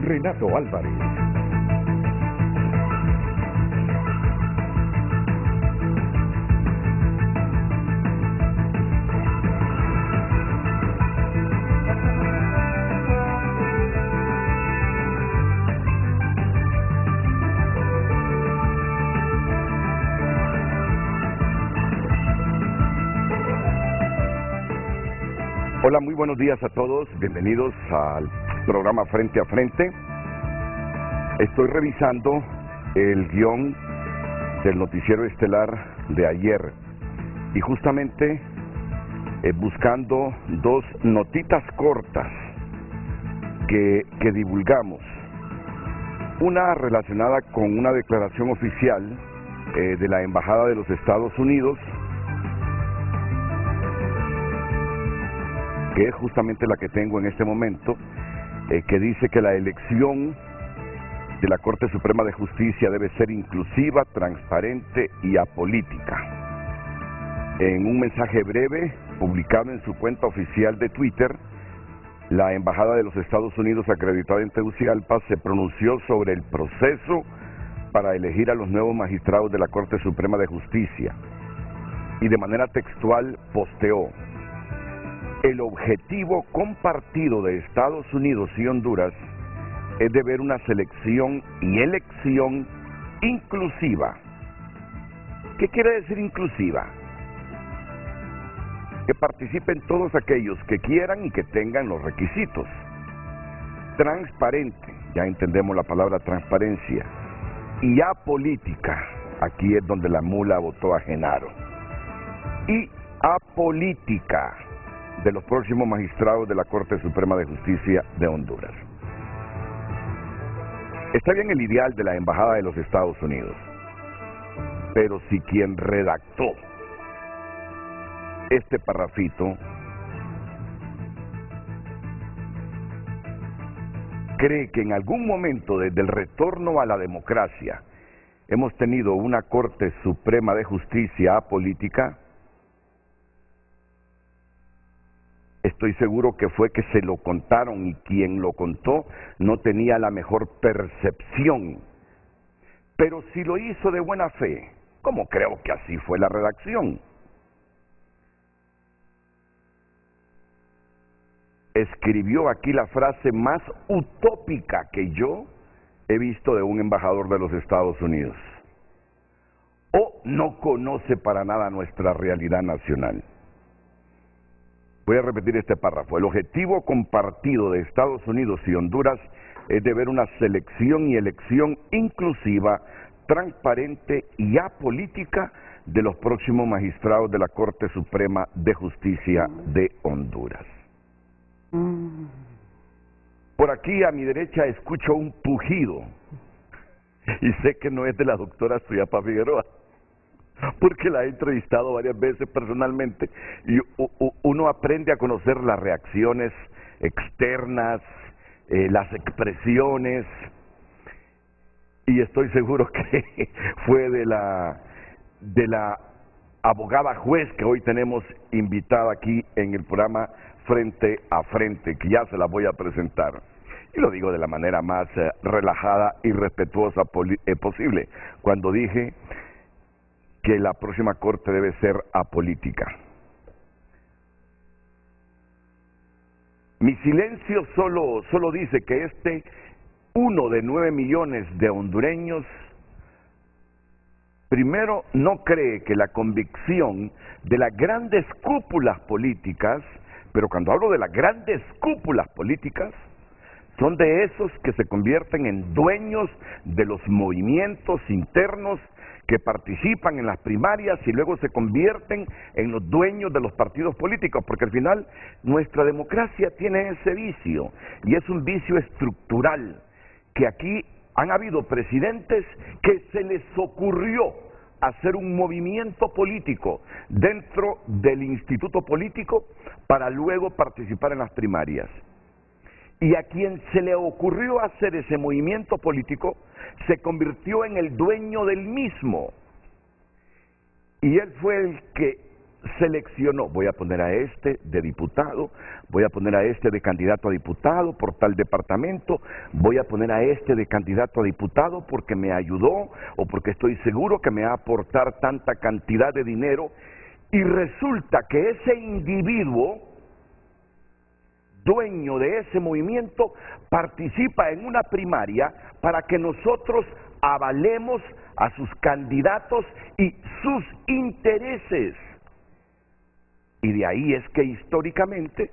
Renato Álvarez. Hola, muy buenos días a todos, bienvenidos al programa Frente a Frente. Estoy revisando el guión del noticiero estelar de ayer y justamente buscando dos notitas cortas que divulgamos. Una relacionada con una declaración oficial de la Embajada de los Estados Unidos, que es justamente la que tengo en este momento, que dice que la elección de la Corte Suprema de Justicia debe ser inclusiva, transparente y apolítica. En un mensaje breve publicado en su cuenta oficial de Twitter, la Embajada de los Estados Unidos acreditada en Tegucigalpa se pronunció sobre el proceso para elegir a los nuevos magistrados de la Corte Suprema de Justicia y de manera textual posteó: el objetivo compartido de Estados Unidos y Honduras es de ver una selección y elección inclusiva. ¿Qué quiere decir inclusiva? Que participen todos aquellos que quieran y que tengan los requisitos. Transparente, ya entendemos la palabra transparencia. Y apolítica, aquí es donde la mula votó a Genaro. Y apolítica, de los próximos magistrados de la Corte Suprema de Justicia de Honduras. Está bien el ideal de la Embajada de los Estados Unidos, pero si quien redactó este parrafito cree que en algún momento desde el retorno a la democracia hemos tenido una Corte Suprema de Justicia apolítica, estoy seguro que fue que se lo contaron y quien lo contó no tenía la mejor percepción. Pero si lo hizo de buena fe, ¿cómo creo que así fue la redacción? Escribió aquí la frase más utópica que yo he visto de un embajador de los Estados Unidos. O no conoce para nada nuestra realidad nacional. Voy a repetir este párrafo. El objetivo compartido de Estados Unidos y Honduras es de ver una selección y elección inclusiva, transparente y apolítica de los próximos magistrados de la Corte Suprema de Justicia de Honduras. Por aquí a mi derecha escucho un pujido y sé que no es de la doctora Suyapa Figueroa, porque la he entrevistado varias veces personalmente y uno aprende a conocer las reacciones externas, las expresiones, y estoy seguro que fue de la abogada juez que hoy tenemos invitada aquí en el programa Frente a Frente, que ya se la voy a presentar. Y lo digo de la manera más relajada y respetuosa posible, cuando dije que la próxima corte debe ser apolítica. Mi silencio solo dice que uno de 9 millones de hondureños, primero, no cree que la convicción de las grandes cúpulas políticas, pero cuando hablo de las grandes cúpulas políticas, son de esos que se convierten en dueños de los movimientos internos que participan en las primarias y luego se convierten en los dueños de los partidos políticos, porque al final nuestra democracia tiene ese vicio, y es un vicio estructural, que aquí han habido presidentes que se les ocurrió hacer un movimiento político dentro del instituto político para luego participar en las primarias. Y a quien se le ocurrió hacer ese movimiento político, se convirtió en el dueño del mismo. Y él fue el que seleccionó, voy a poner a este de diputado, voy a poner a este de candidato a diputado por tal departamento, voy a poner a este de candidato a diputado porque me ayudó o porque estoy seguro que me va a aportar tanta cantidad de dinero, y resulta que ese individuo, dueño de ese movimiento, participa en una primaria para que nosotros avalemos a sus candidatos y sus intereses. Y de ahí es que históricamente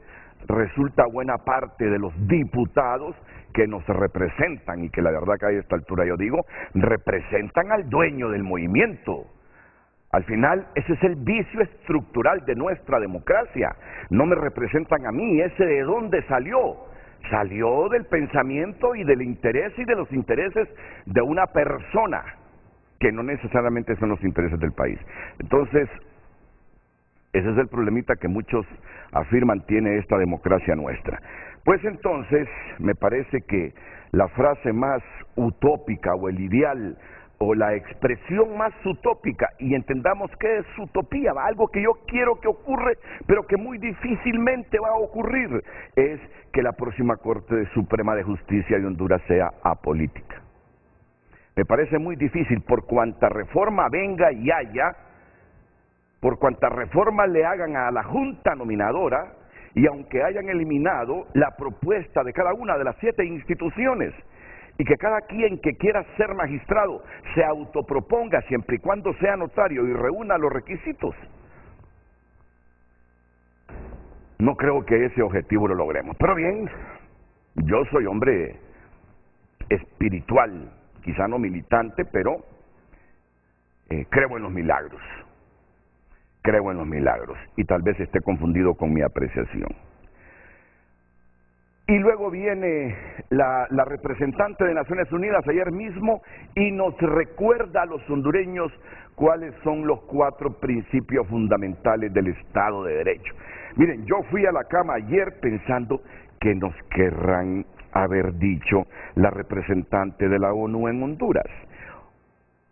resulta buena parte de los diputados que nos representan, y que la verdad que a esta altura yo digo, representan al dueño del movimiento. Al final, ese es el vicio estructural de nuestra democracia. No me representan a mí, ese de dónde salió. Salió del pensamiento y del interés y de los intereses de una persona, que no necesariamente son los intereses del país. Entonces, ese es el problemita que muchos afirman tiene esta democracia nuestra. Pues entonces, me parece que la frase más utópica o el ideal o la expresión más utópica, y entendamos que es utopía, algo que yo quiero que ocurre, pero que muy difícilmente va a ocurrir, es que la próxima Corte Suprema de Justicia de Honduras sea apolítica. Me parece muy difícil, por cuanta reforma venga y haya, por cuanta reforma le hagan a la Junta Nominadora, y aunque hayan eliminado la propuesta de cada una de las 7 instituciones, y que cada quien que quiera ser magistrado se autoproponga siempre y cuando sea notario y reúna los requisitos, no creo que ese objetivo lo logremos. Pero bien, yo soy hombre espiritual, quizá no militante, pero creo en los milagros. Creo en los milagros, y tal vez esté confundido con mi apreciación. Y luego viene la representante de Naciones Unidas ayer mismo y nos recuerda a los hondureños cuáles son los 4 principios fundamentales del Estado de Derecho. Miren, yo fui a la cama ayer pensando que nos querrán haber dicho la representante de la ONU en Honduras.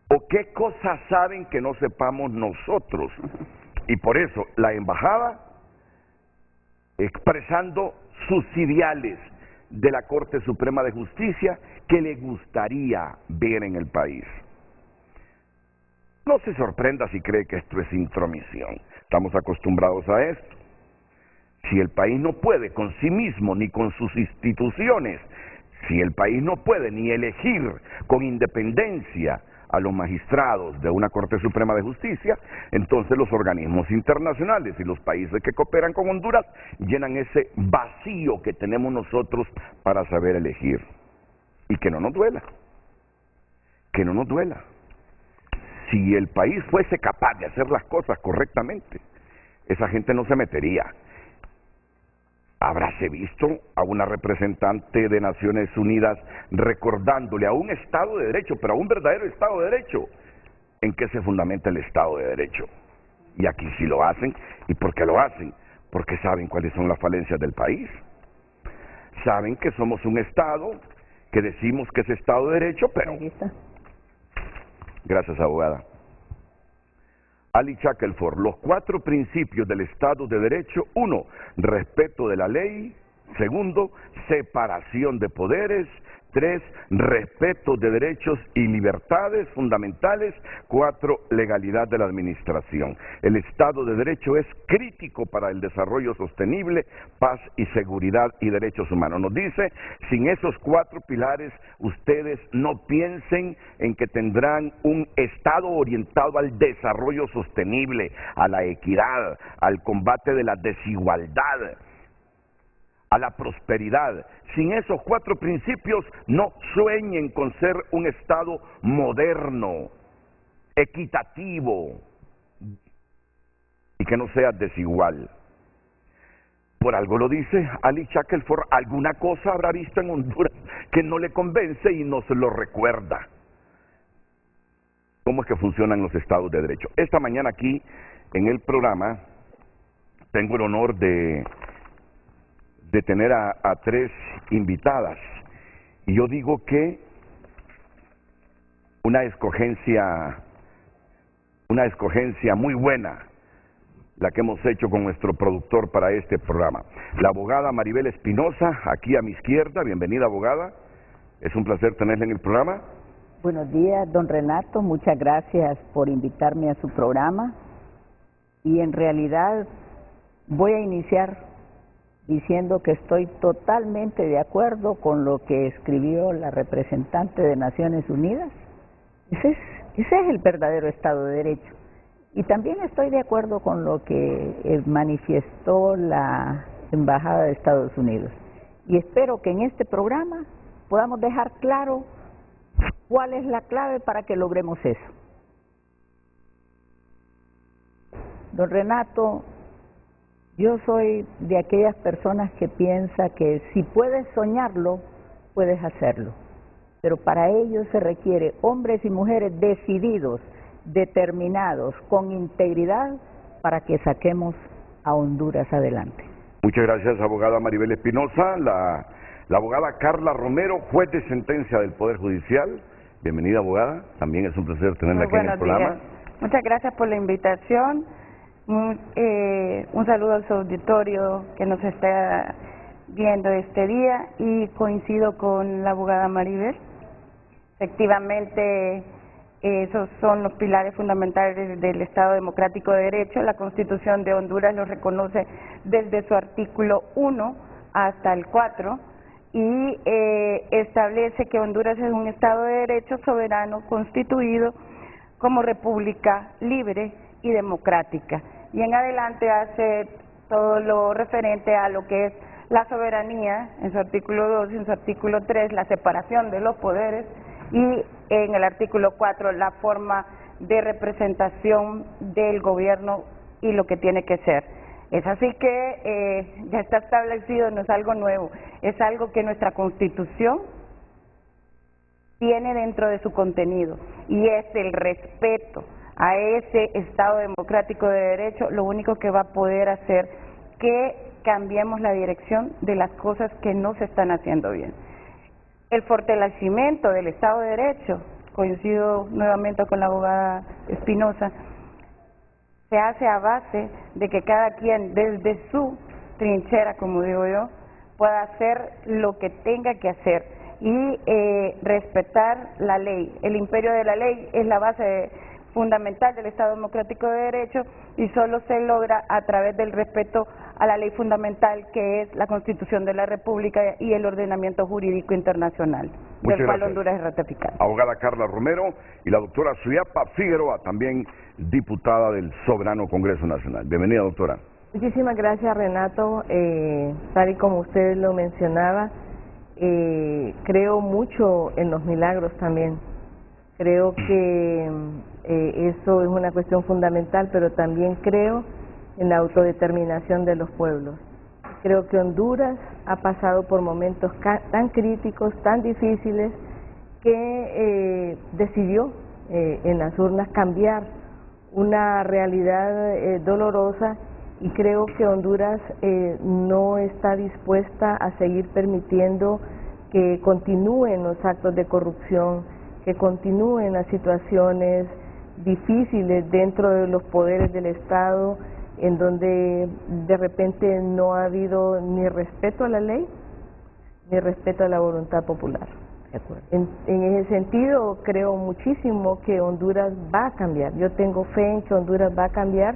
¿O qué cosas saben que no sepamos nosotros? Y por eso la embajada, expresando sus ideales de la Corte Suprema de Justicia que le gustaría ver en el país. No se sorprenda si cree que esto es intromisión. Estamos acostumbrados a esto. Si el país no puede con sí mismo ni con sus instituciones, si el país no puede ni elegir con independencia a los magistrados de una Corte Suprema de Justicia, entonces los organismos internacionales y los países que cooperan con Honduras llenan ese vacío que tenemos nosotros para saber elegir. Y que no nos duela, que no nos duela. Si el país fuese capaz de hacer las cosas correctamente, esa gente no se metería. Habráse visto a una representante de Naciones Unidas recordándole a un Estado de Derecho, pero a un verdadero Estado de Derecho, en qué se fundamenta el Estado de Derecho. Y aquí sí lo hacen. ¿Y por qué lo hacen? Porque saben cuáles son las falencias del país. Saben que somos un Estado, que decimos que es Estado de Derecho, pero... Gracias, abogada. Ali Shackelford, los 4 principios del Estado de Derecho: 1, respeto de la ley; 2, separación de poderes; 3, respeto de derechos y libertades fundamentales; 4, legalidad de la administración. El Estado de Derecho es crítico para el desarrollo sostenible, paz y seguridad y derechos humanos. Nos dice, sin esos 4 pilares, ustedes no piensen en que tendrán un Estado orientado al desarrollo sostenible, a la equidad, al combate de la desigualdad, a la prosperidad. Sin esos 4 principios, no sueñen con ser un Estado moderno, equitativo y que no sea desigual. Por algo lo dice Ali Shackelford, alguna cosa habrá visto en Honduras que no le convence y nos lo recuerda. ¿Cómo es que funcionan los Estados de Derecho? Esta mañana aquí en el programa tengo el honor de tener a 3 invitadas, y yo digo que una escogencia muy buena, la que hemos hecho con nuestro productor para este programa. La abogada Maribel Espinosa, aquí a mi izquierda. Bienvenida, abogada. Es un placer tenerla en el programa. Buenos días, don Renato. Muchas gracias por invitarme a su programa. Y en realidad voy a iniciar diciendo que estoy totalmente de acuerdo con lo que escribió la representante de Naciones Unidas. Ese es el verdadero Estado de Derecho. Y también estoy de acuerdo con lo que manifestó la Embajada de Estados Unidos. Y espero que en este programa podamos dejar claro cuál es la clave para que logremos eso. Don Renato, yo soy de aquellas personas que piensa que si puedes soñarlo, puedes hacerlo. Pero para ello se requiere hombres y mujeres decididos, determinados, con integridad, para que saquemos a Honduras adelante. Muchas gracias, abogada Maribel Espinosa. La abogada Carla Romero, juez de sentencia del Poder Judicial. Bienvenida, abogada. También es un placer tenerla aquí en el programa. Días. Muchas gracias por la invitación. Un saludo a su auditorio que nos está viendo este día, y coincido con la abogada Maribel. Efectivamente, esos son los pilares fundamentales del Estado Democrático de Derecho. La Constitución de Honduras los reconoce desde su artículo 1 hasta el 4 y establece que Honduras es un Estado de Derecho soberano constituido como república libre y democrática. Y en adelante hace todo lo referente a lo que es la soberanía en su artículo 2 y en su artículo 3, la separación de los poderes, y en el artículo 4 la forma de representación del gobierno y lo que tiene que ser. Es así que ya está establecido, no es algo nuevo, es algo que nuestra Constitución tiene dentro de su contenido, y es el respeto a ese Estado democrático de derecho lo único que va a poder hacer que cambiemos la dirección de las cosas que no se están haciendo bien. El fortalecimiento del Estado de Derecho, coincido nuevamente con la abogada Espinosa, se hace a base de que cada quien desde su trinchera, como digo yo, pueda hacer lo que tenga que hacer y respetar la ley. El imperio de la ley es la base fundamental del Estado Democrático de Derecho, y solo se logra a través del respeto a la ley fundamental, que es la Constitución de la República y el ordenamiento jurídico internacional, del cual Honduras es ratificada. Abogada Carla Romero y la doctora Suyapa Figueroa, también diputada del Soberano Congreso Nacional. Bienvenida, doctora. Muchísimas gracias, Renato. Tal y como usted lo mencionaba, creo mucho en los milagros también. Creo que eso es una cuestión fundamental, pero también creo en la autodeterminación de los pueblos. Creo que Honduras ha pasado por momentos tan críticos, tan difíciles, que decidió en las urnas cambiar una realidad dolorosa, y creo que Honduras no está dispuesta a seguir permitiendo que continúen los actos de corrupción, que continúen las situaciones difíciles dentro de los poderes del Estado, en donde de repente no ha habido ni respeto a la ley, ni respeto a la voluntad popular. En ese sentido, creo muchísimo que Honduras va a cambiar. Yo tengo fe en que Honduras va a cambiar,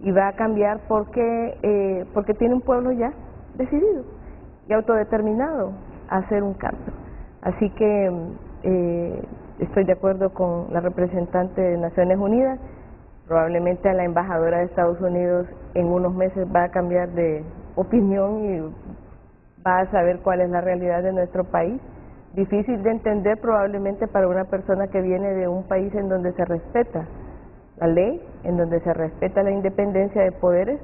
y va a cambiar porque tiene un pueblo ya decidido y autodeterminado a hacer un cambio. Así que estoy de acuerdo con la representante de Naciones Unidas. Probablemente a la embajadora de Estados Unidos en unos meses va a cambiar de opinión y va a saber cuál es la realidad de nuestro país. Difícil de entender probablemente para una persona que viene de un país en donde se respeta la ley, en donde se respeta la independencia de poderes,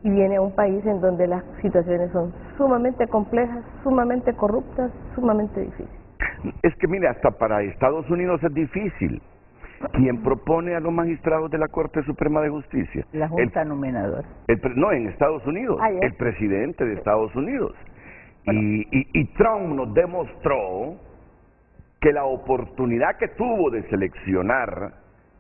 y viene a un país en donde las situaciones son sumamente complejas, sumamente corruptas, sumamente difíciles. Es que mire, hasta para Estados Unidos es difícil. ¿Quién propone a los magistrados de la Corte Suprema de Justicia? La Junta Nominadora. No, en Estados Unidos, el presidente de Estados Unidos. Bueno. Y Trump nos demostró que la oportunidad que tuvo de seleccionar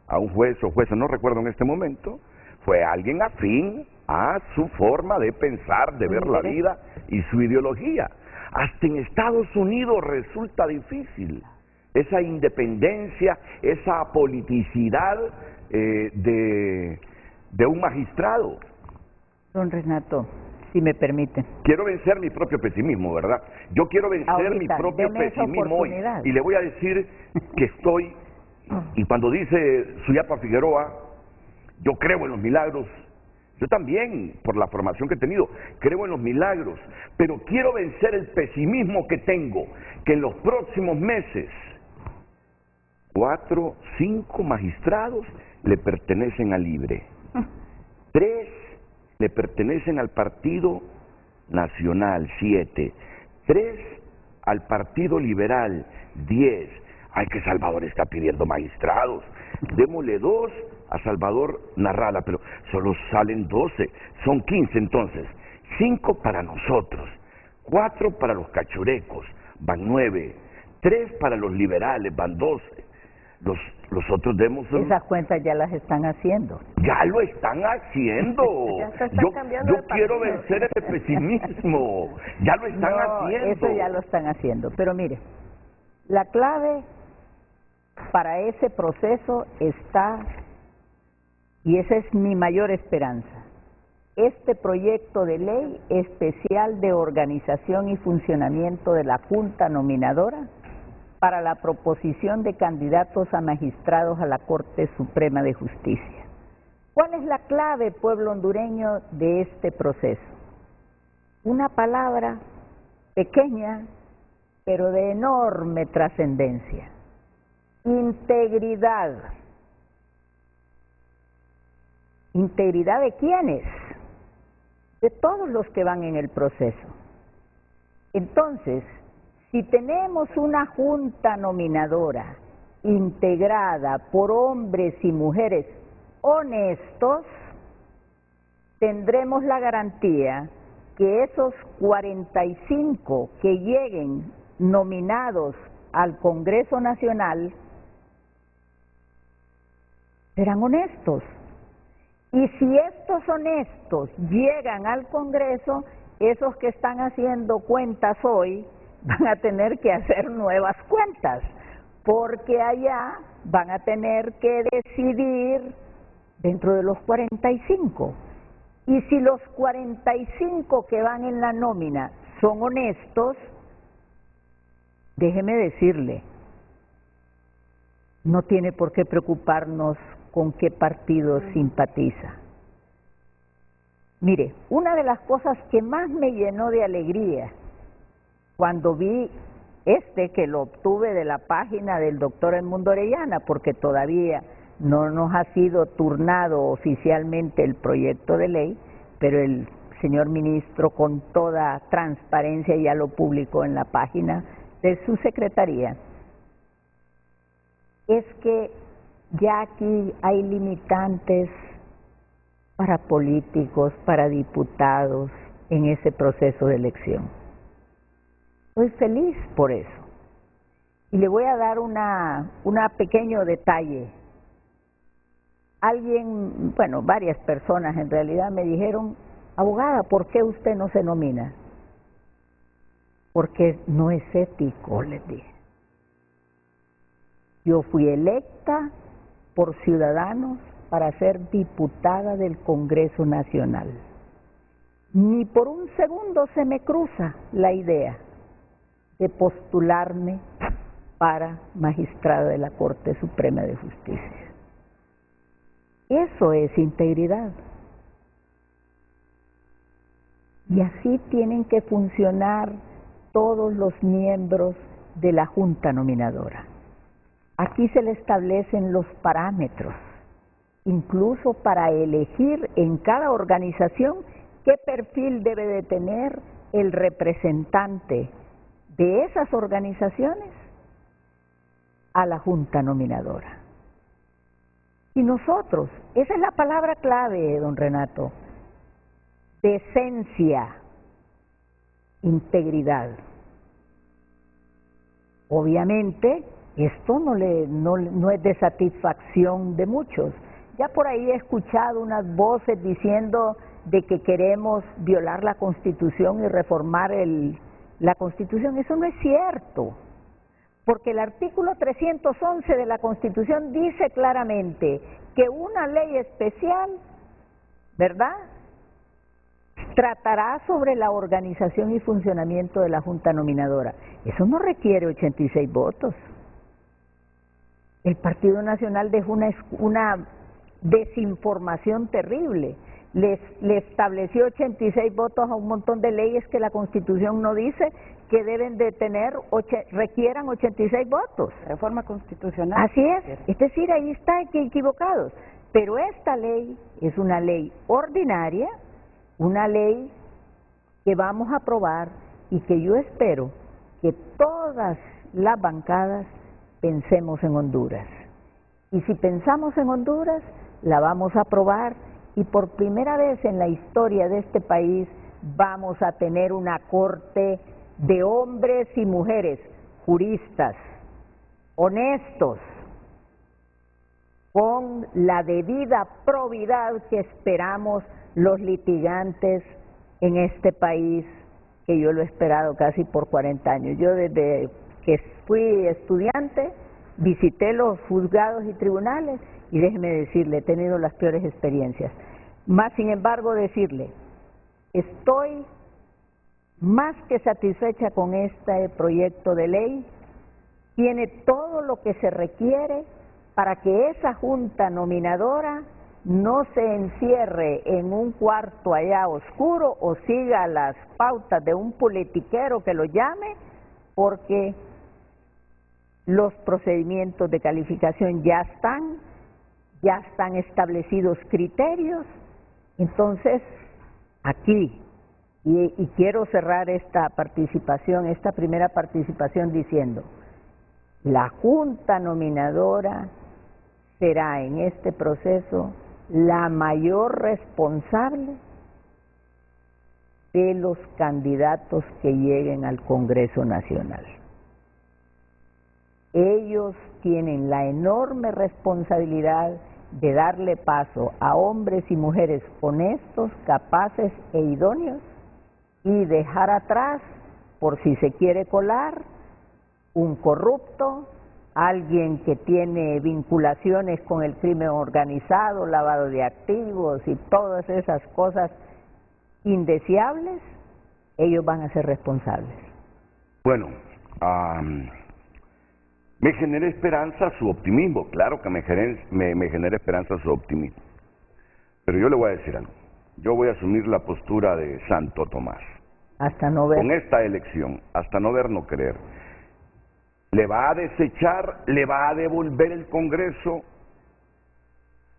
a un juez o jueza, no recuerdo en este momento, fue alguien afín a su forma de pensar, de ver la vida y su ideología. Hasta en Estados Unidos resulta difícil esa independencia, esa apoliticidad de un magistrado. Don Renato, si me permite. Quiero vencer mi propio pesimismo, ¿verdad? Yo quiero vencer mi propio pesimismo hoy. Y le voy a decir que estoy, y cuando dice Suyapa Figueroa, yo creo en los milagros. Yo también, por la formación que he tenido, creo en los milagros, pero quiero vencer el pesimismo que tengo, que en los próximos meses 4, 5 magistrados le pertenecen a Libre, 3 le pertenecen al Partido Nacional, 7, 3 al Partido Liberal, 10. Ay, que Salvador está pidiendo magistrados. Démosle 2 a Salvador Narrala, pero solo salen 12, son 15 entonces. 5 para nosotros, 4 para los cachurecos, van 9, 3 para los liberales, van 12. Los otros demos... Esas cuentas ya las están haciendo. Ya lo están haciendo. Yo quiero vencer ese pesimismo. Ya lo están haciendo. Eso ya lo están haciendo. Pero mire, la clave para ese proceso está, y esa es mi mayor esperanza, este proyecto de ley especial de organización y funcionamiento de la Junta Nominadora para la proposición de candidatos a magistrados a la Corte Suprema de Justicia. ¿Cuál es la clave, pueblo hondureño, de este proceso? Una palabra pequeña, pero de enorme trascendencia: integridad. ¿Integridad de quiénes? De todos los que van en el proceso. Entonces, si tenemos una junta nominadora integrada por hombres y mujeres honestos, tendremos la garantía que esos 45 que lleguen nominados al Congreso Nacional serán honestos. Y si estos honestos llegan al Congreso, esos que están haciendo cuentas hoy van a tener que hacer nuevas cuentas, porque allá van a tener que decidir dentro de los 45. Y si los 45 que van en la nómina son honestos, déjeme decirle, no tiene por qué preocuparnos con qué partido simpatiza. Mire, una de las cosas que más me llenó de alegría cuando vi que lo obtuve de la página del doctor Edmundo Orellana, porque todavía no nos ha sido turnado oficialmente el proyecto de ley, pero el señor ministro con toda transparencia ya lo publicó en la página de su secretaría, es que ya aquí hay limitantes para políticos, para diputados en ese proceso de elección. Estoy feliz por eso. Y le voy a dar una pequeño detalle. Varias personas en realidad me dijeron: abogada, ¿por qué usted no se nomina? Porque no es ético, les dije. Yo fui electa por ciudadanos para ser diputada del Congreso Nacional. Ni por un segundo se me cruza la idea de postularme para magistrada de la Corte Suprema de Justicia. Eso es integridad. Y así tienen que funcionar todos los miembros de la Junta Nominadora. Aquí se le establecen los parámetros, incluso para elegir en cada organización qué perfil debe de tener el representante de esas organizaciones a la Junta Nominadora. Y nosotros, esa es la palabra clave, don Renato, decencia, integridad. Obviamente, esto no es de satisfacción de muchos. Ya por ahí he escuchado unas voces diciendo de que queremos violar la Constitución y reformar la Constitución. Eso no es cierto, porque el artículo 311 de la Constitución dice claramente que una ley especial, ¿verdad?, tratará sobre la organización y funcionamiento de la Junta Nominadora. Eso no requiere 86 votos. El Partido Nacional dejó una desinformación terrible. Le estableció 86 votos a un montón de leyes que la Constitución no dice que deben de tener, requieran 86 votos. Reforma constitucional. Así es decir, ahí está equivocados. Pero esta ley es una ley ordinaria, una ley que vamos a aprobar y que yo espero que todas las bancadas pensemos en Honduras. Y si pensamos en Honduras, la vamos a aprobar y por primera vez en la historia de este país vamos a tener una corte de hombres y mujeres, juristas, honestos, con la debida probidad que esperamos los litigantes en este país, que yo lo he esperado casi por 40 años. Yo desde que fui estudiante visité los juzgados y tribunales y déjeme decirle, he tenido las peores experiencias. Más sin embargo decirle, estoy más que satisfecha con este proyecto de ley, tiene todo lo que se requiere para que esa junta nominadora no se encierre en un cuarto allá oscuro o siga las pautas de un politiquero que lo llame, porque los procedimientos de calificación ya están establecidos criterios. Entonces, aquí, y quiero cerrar esta primera participación diciendo, la junta nominadora será en este proceso la mayor responsable de los candidatos que lleguen al Congreso Nacional. Ellos tienen la enorme responsabilidad de darle paso a hombres y mujeres honestos, capaces e idóneos y dejar atrás, por si se quiere colar, un corrupto, alguien que tiene vinculaciones con el crimen organizado, lavado de activos y todas esas cosas indeseables. Ellos van a ser responsables. Bueno, me genera esperanza su optimismo, claro que me genera esperanza su optimismo. Pero yo le voy a decir algo, yo voy a asumir la postura de Santo Tomás. Hasta no ver. Con esta elección, hasta no ver, no creer. Le va a desechar, le va a devolver el Congreso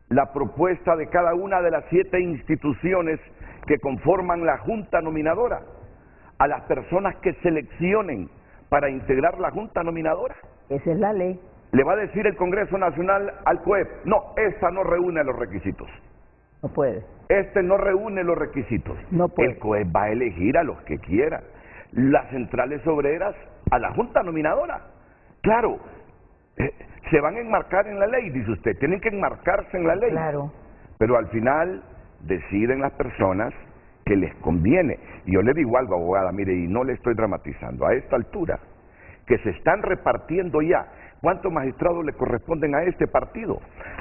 la propuesta de cada una de las 7 instituciones que conforman la Junta Nominadora, a las personas que seleccionen para integrar la Junta Nominadora. Esa es la ley. Le va a decir el Congreso Nacional al COEP, no, esta no reúne los requisitos. No puede. Este no reúne los requisitos. No puede. El COEP va a elegir a los que quiera. Las centrales obreras a la Junta Nominadora. Claro, se van a enmarcar en la ley, dice usted, tienen que enmarcarse en la ley. Claro. Pero al final deciden las personas que les conviene. Y yo le digo algo, abogada, mire, y no le estoy dramatizando, a esta altura, que se están repartiendo ya, ¿cuántos magistrados le corresponden a este partido?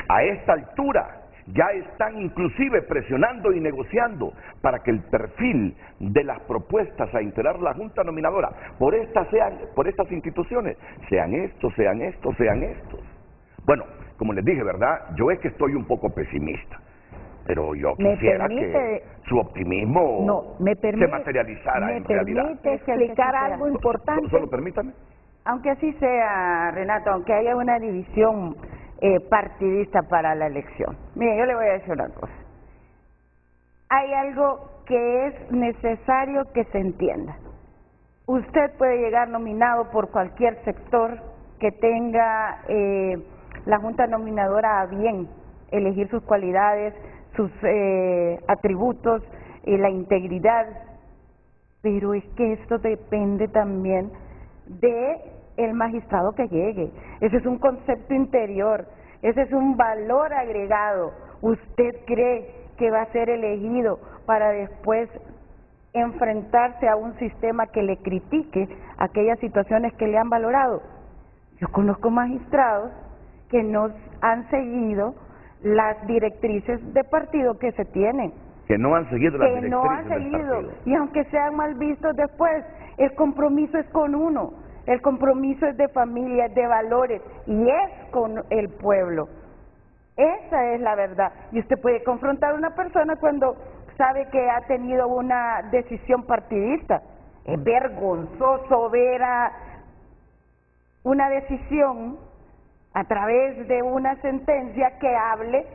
A esta altura ya están inclusive presionando y negociando para que el perfil de las propuestas a integrar la Junta Nominadora por estas instituciones sean estos. Bueno, como les dije, ¿verdad? Yo es que estoy un poco pesimista, pero yo quisiera que su optimismo se materializara en realidad. ¿Me permite explicar algo importante? Solo permítame. Aunque así sea, Renato, aunque haya una división partidista para la elección. Mire, yo le voy a decir una cosa. Hay algo que es necesario que se entienda. Usted puede llegar nominado por cualquier sector que tenga la Junta Nominadora a bien elegir sus cualidades, sus atributos y la integridad, pero es que esto depende también de el magistrado que llegue. Ese es un concepto interior. ese es un valor agregado. ¿Usted cree que va a ser elegido para después enfrentarse a un sistema que le critique aquellas situaciones que le han valorado? Yo conozco magistrados que no han seguido las directrices de partido que se tienen. Que no han seguido las Que no han directrices del seguido, partido. y aunque sean mal vistos después, el compromiso es con uno, el compromiso es de familia, es de valores, y es con el pueblo. Esa es la verdad. Y usted puede confrontar a una persona cuando sabe que ha tenido una decisión partidista. Es vergonzoso ver a una decisión a través de una sentencia que hable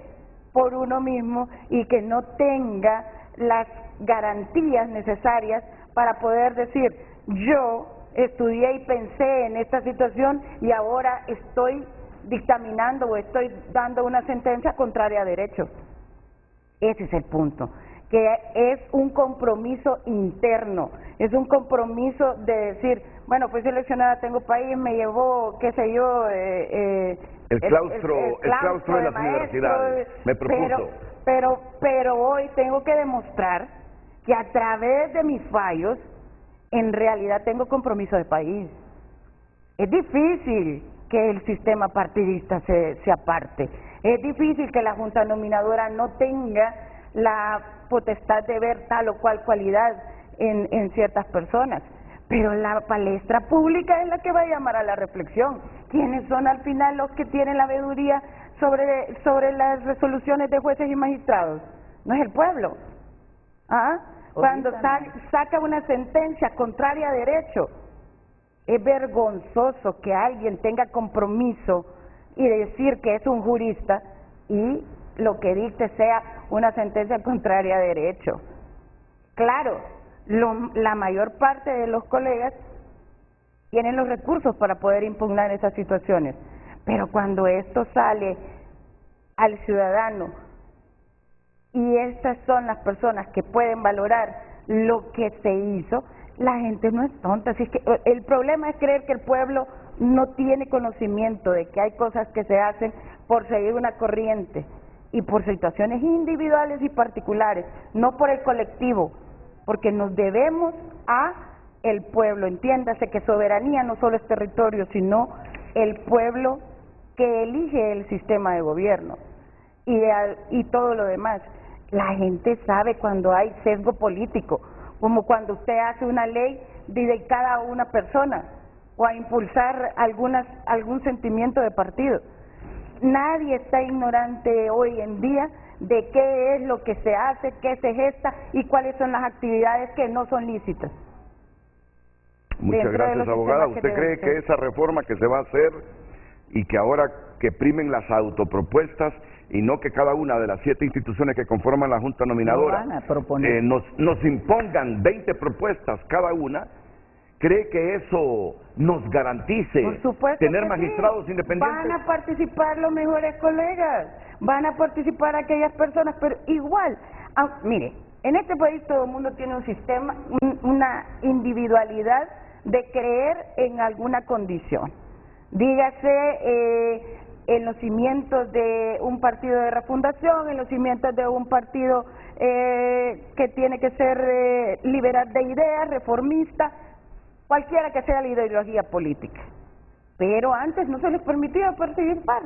por uno mismo y que no tenga las garantías necesarias para poder decir: yo estudié y pensé en esta situación y ahora estoy dictaminando o estoy dando una sentencia contraria a derecho. Ese es el punto, que es un compromiso interno, es un compromiso de decir: bueno, fui seleccionada, tengo país, me llevó, qué sé yo, el claustro de las universidades, me propuso. Pero hoy tengo que demostrar que a través de mis fallos, en realidad tengo compromiso de país. Es difícil que el sistema partidista se aparte, es difícil que la Junta Nominadora no tenga la potestad de ver tal o cual cualidad en ciertas personas, pero la palestra pública es la que va a llamar a la reflexión. ¿Quiénes son al final los que tienen la veeduría sobre las resoluciones de jueces y magistrados? No es el pueblo. Cuando saca una sentencia contraria a derecho, es vergonzoso que alguien tenga compromiso y decir que es un jurista y lo que dicte sea una sentencia contraria a derecho. Claro, la mayor parte de los colegas tienen los recursos para poder impugnar esas situaciones, pero cuando esto sale al ciudadano y estas son las personas que pueden valorar lo que se hizo, la gente no es tonta. Así que el problema es creer que el pueblo no tiene conocimiento de que hay cosas que se hacen por seguir una corriente y por situaciones individuales y particulares, no por el colectivo, porque nos debemos a el pueblo. Entiéndase que soberanía no solo es territorio, sino el pueblo que elige el sistema de gobierno y todo lo demás. La gente sabe cuando hay sesgo político, como cuando usted hace una ley dedicada a una persona o a impulsar algún sentimiento de partido. Nadie está ignorante hoy en día de qué es lo que se hace, qué se gesta y cuáles son las actividades que no son lícitas. Muchas gracias, abogada. ¿Usted cree que esa reforma que se va a hacer y que ahora que primen las autopropuestas y no que cada una de las 7 instituciones que conforman la Junta Nominadora nos impongan 20 propuestas cada una, cree que eso nos garantice tener magistrados independientes? Van a participar los mejores colegas, van a participar aquellas personas, pero igual, mire, en este país todo el mundo tiene un sistema, una individualidad de creer en alguna condición. Dígase en los cimientos de un partido de refundación, en los cimientos de un partido que tiene que ser liberal de ideas, reformista, cualquiera que sea la ideología política. Pero antes no se les permitía participar.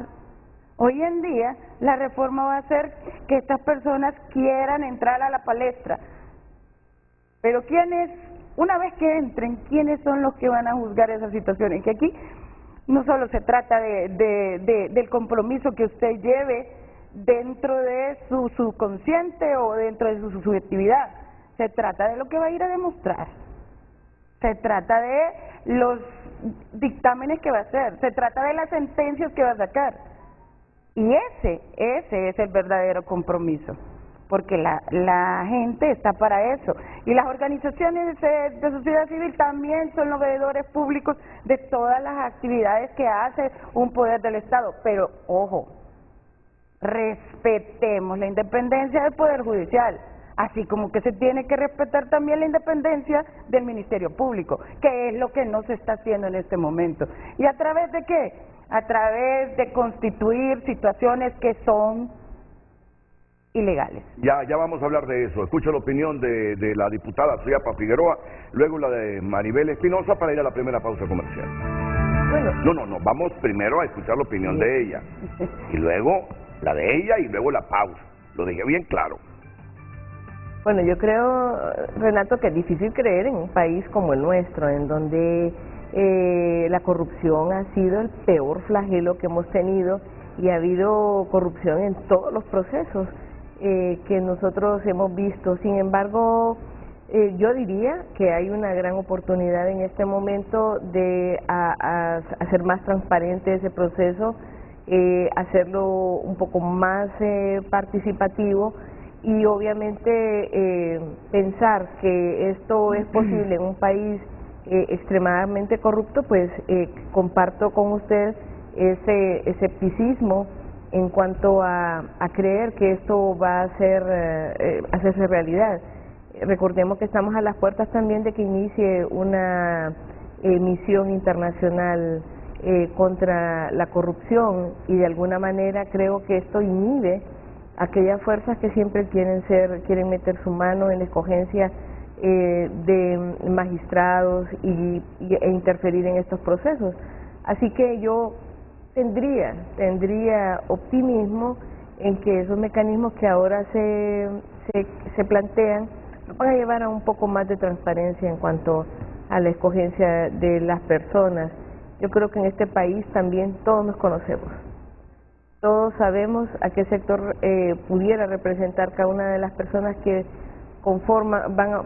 Hoy en día la reforma va a hacer que estas personas quieran entrar a la palestra. Pero ¿quiénes, una vez que entren, quiénes son los que van a juzgar esas situaciones? Que aquí no solo se trata del compromiso que usted lleve dentro de su subconsciente o dentro de su subjetividad, se trata de lo que va a ir a demostrar, se trata de los dictámenes que va a hacer, se trata de las sentencias que va a sacar, y ese es el verdadero compromiso, porque la gente está para eso, y las organizaciones de sociedad civil también son los veedores públicos de todas las actividades que hace un poder del Estado, pero ojo, respetemos la independencia del Poder Judicial, así como que se tiene que respetar también la independencia del Ministerio Público, que es lo que no se está haciendo en este momento. ¿Y a través de qué? a través de constituir situaciones que son ilegales. Ya vamos a hablar de eso. Escucho la opinión de la diputada Suyapa Figueroa, luego la de Maribel Espinosa para ir a la primera pausa comercial. Bueno. No, vamos primero a escuchar la opinión de ella, y luego la de ella y luego la pausa. Lo dije bien claro. Bueno, yo creo, Renato, que es difícil creer en un país como el nuestro, en donde la corrupción ha sido el peor flagelo que hemos tenido y ha habido corrupción en todos los procesos que nosotros hemos visto. Sin embargo, yo diría que hay una gran oportunidad en este momento de hacer más transparente ese proceso, hacerlo un poco más participativo y obviamente pensar que esto es posible en un país extremadamente corrupto, pues comparto con usted ese escepticismo en cuanto a creer que esto va a hacerse realidad. Recordemos que estamos a las puertas también de que inicie una misión internacional contra la corrupción y de alguna manera creo que esto inhibe a aquellas fuerzas que siempre quieren meter su mano en la escogencia de magistrados e interferir en estos procesos. Así que yo tendría optimismo en que esos mecanismos que ahora se plantean nos van a llevar a un poco más de transparencia en cuanto a la escogencia de las personas. Yo creo que en este país también todos nos conocemos, todos sabemos a qué sector pudiera representar cada una de las personas que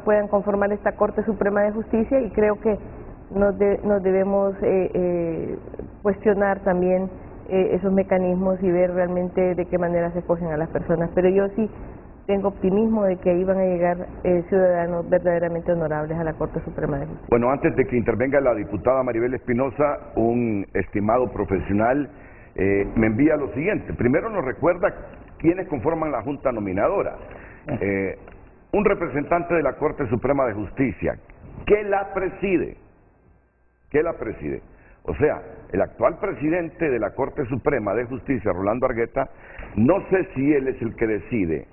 puedan conformar esta Corte Suprema de Justicia, y creo que nos debemos cuestionar también esos mecanismos y ver realmente de qué manera se escogen a las personas. Pero yo sí tengo optimismo de que ahí van a llegar ciudadanos verdaderamente honorables a la Corte Suprema de Justicia. Bueno, antes de que intervenga la diputada Maribel Espinosa, un estimado profesional me envía lo siguiente. Primero nos recuerda quiénes conforman la Junta Nominadora. Un representante de la Corte Suprema de Justicia, que la preside. O sea, el actual presidente de la Corte Suprema de Justicia, Rolando Argueta, no sé si él es el que decide,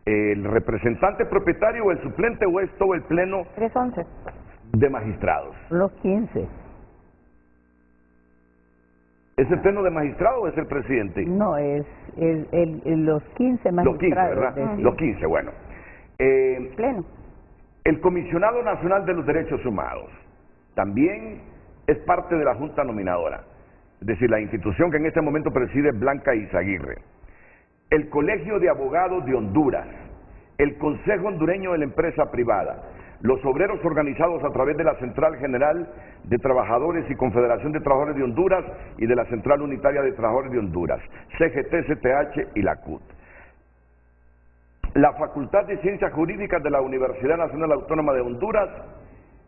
el representante propietario o el suplente, o es todo el pleno 311 de magistrados. Los 15. ¿Es el pleno de magistrados o es el presidente? No, es los 15 magistrados. Los 15, ¿verdad? Los 15, bueno. pleno. El Comisionado Nacional de los Derechos Humanos también es parte de la Junta Nominadora, es decir, la institución que en este momento preside Blanca Izaguirre. El Colegio de Abogados de Honduras, el Consejo Hondureño de la Empresa Privada, los obreros organizados a través de la Central General de Trabajadores y Confederación de Trabajadores de Honduras y de la Central Unitaria de Trabajadores de Honduras, CGT, CTH y la CUT. La Facultad de Ciencias Jurídicas de la Universidad Nacional Autónoma de Honduras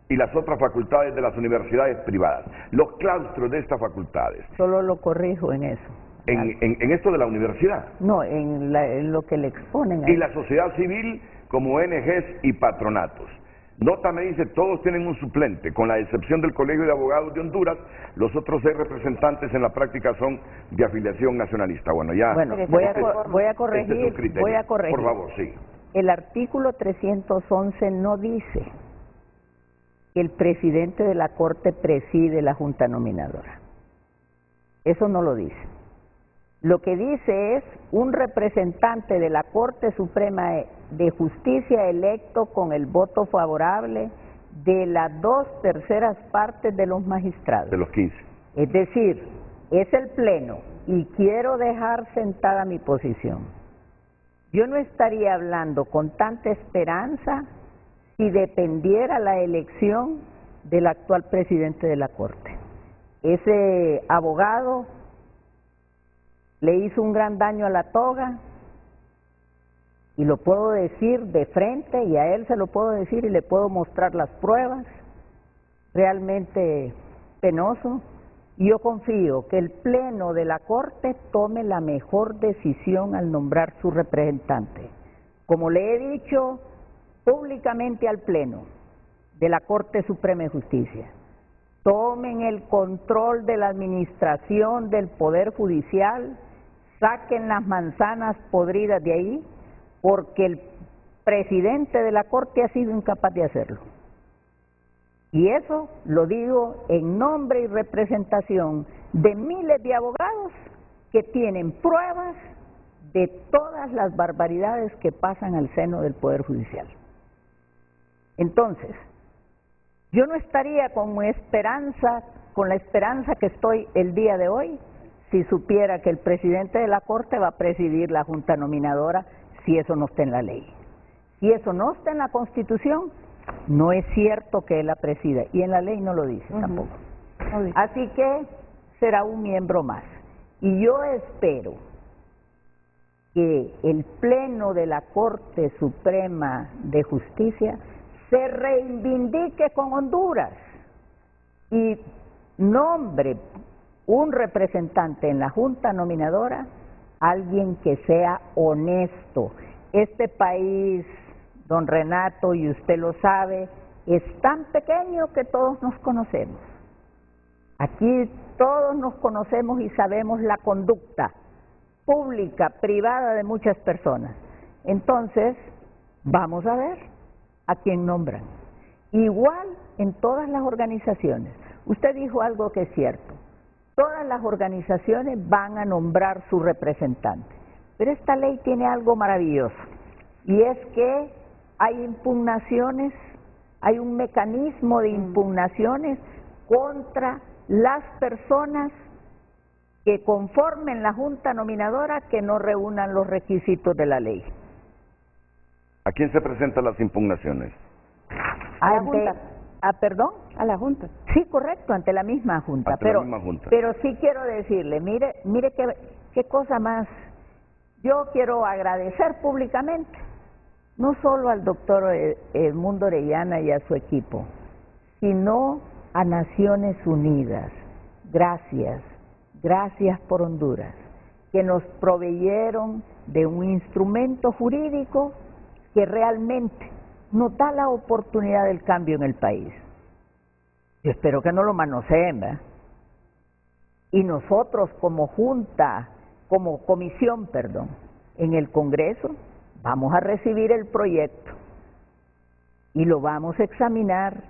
y las otras facultades de las universidades privadas. Los claustros de estas facultades. Solo lo corrijo en eso. En esto de la universidad. No, en lo que le exponen ahí. Y la sociedad civil como ONGs y patronatos. Nota me dice, todos tienen un suplente, con la excepción del Colegio de Abogados de Honduras, los otros 6 representantes en la práctica son de afiliación nacionalista. Bueno, ya. Bueno, voy a corregir. Por favor, sí. El artículo 311 no dice que el presidente de la Corte preside la Junta Nominadora. Eso no lo dice. Lo que dice es un representante de la Corte Suprema de Justicia electo con el voto favorable de las 2/3 partes de los magistrados. De los 15. Es decir, es el Pleno, y quiero dejar sentada mi posición. Yo no estaría hablando con tanta esperanza si dependiera la elección del actual presidente de la Corte. Ese abogado le hizo un gran daño a la toga, y lo puedo decir de frente, y a él se lo puedo decir y le puedo mostrar las pruebas, realmente penoso, y yo confío que el Pleno de la Corte tome la mejor decisión al nombrar su representante. Como le he dicho públicamente al Pleno de la Corte Suprema de Justicia, tomen el control de la administración del Poder Judicial, saquen las manzanas podridas de ahí, porque el presidente de la Corte ha sido incapaz de hacerlo. Y eso lo digo en nombre y representación de miles de abogados que tienen pruebas de todas las barbaridades que pasan al seno del Poder Judicial. Entonces, yo no estaría con la esperanza que estoy el día de hoy, si supiera que el presidente de la Corte va a presidir la Junta Nominadora, si eso no está en la ley. Si eso no está en la Constitución, no es cierto que él la presida, y en la ley no lo dice tampoco. Así que será un miembro más. Y yo espero que el Pleno de la Corte Suprema de Justicia se reivindique con Honduras y nombre un representante en la Junta Nominadora, alguien que sea honesto. Este país, don Renato, y usted lo sabe, es tan pequeño que todos nos conocemos. Aquí todos nos conocemos y sabemos la conducta pública, privada de muchas personas. Entonces, vamos a ver a quién nombran. Igual en todas las organizaciones. Usted dijo algo que es cierto. Todas las organizaciones van a nombrar su representante. Pero esta ley tiene algo maravilloso. Y es que hay impugnaciones, hay un mecanismo de impugnaciones contra las personas que conformen la Junta Nominadora que no reúnan los requisitos de la ley. ¿A quién se presentan las impugnaciones? A la Junta. ¿Perdón? A la Junta. Sí, correcto, ante la misma Junta. Ante la misma Junta. Pero sí quiero decirle, mire qué cosa más. Yo quiero agradecer públicamente, no solo al doctor Edmundo Orellana y a su equipo, sino a Naciones Unidas. Gracias, gracias por Honduras, que nos proveyeron de un instrumento jurídico que realmente nos da la oportunidad del cambio en el país. Yo espero que no lo manoseen, ¿verdad? Y nosotros como Junta, como comisión, en el Congreso, vamos a recibir el proyecto y lo vamos a examinar.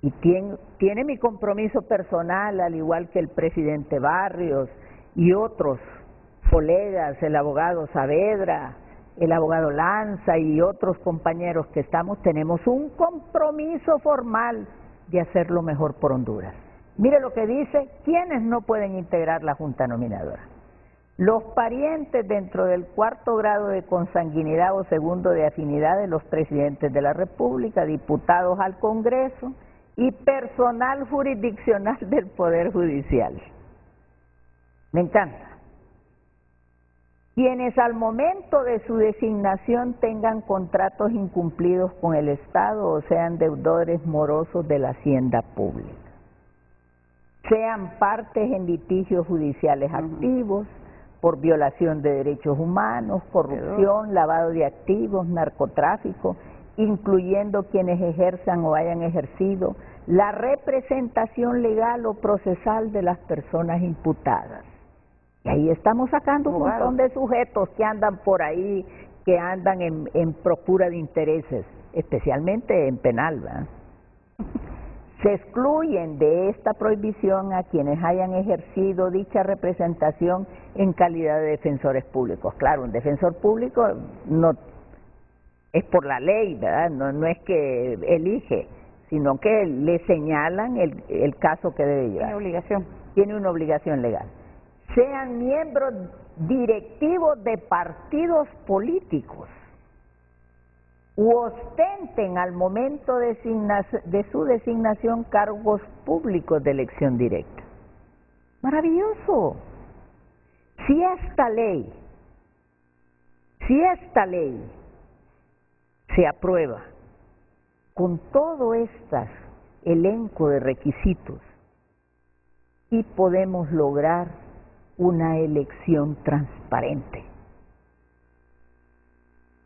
Y tiene mi compromiso personal, al igual que el presidente Barrios y otros colegas, el abogado Saavedra, el abogado Lanza y otros compañeros que tenemos un compromiso formal de hacerlo mejor por Honduras. Mire lo que dice, ¿quiénes no pueden integrar la Junta Nominadora? Los parientes dentro del 4º grado de consanguinidad o 2º de afinidad de los presidentes de la República, diputados al Congreso y personal jurisdiccional del Poder Judicial. Me encanta. Quienes al momento de su designación tengan contratos incumplidos con el Estado o sean deudores morosos de la hacienda pública, sean partes en litigios judiciales activos por violación de derechos humanos, corrupción, lavado de activos, narcotráfico, incluyendo quienes ejerzan o hayan ejercido la representación legal o procesal de las personas imputadas. Y ahí estamos sacando un montón de sujetos que andan por ahí, que andan en procura de intereses, especialmente en penal, ¿verdad? Se excluyen de esta prohibición a quienes hayan ejercido dicha representación en calidad de defensores públicos. Claro, un defensor público no es por la ley, ¿verdad? No es que elige, sino que le señalan el caso que debe llevar. Tiene obligación. Tiene una obligación legal. Sean miembros directivos de partidos políticos u ostenten al momento de su designación cargos públicos de elección directa. Maravilloso. Si esta ley se aprueba con todo este elenco de requisitos, y podemos lograr una elección transparente.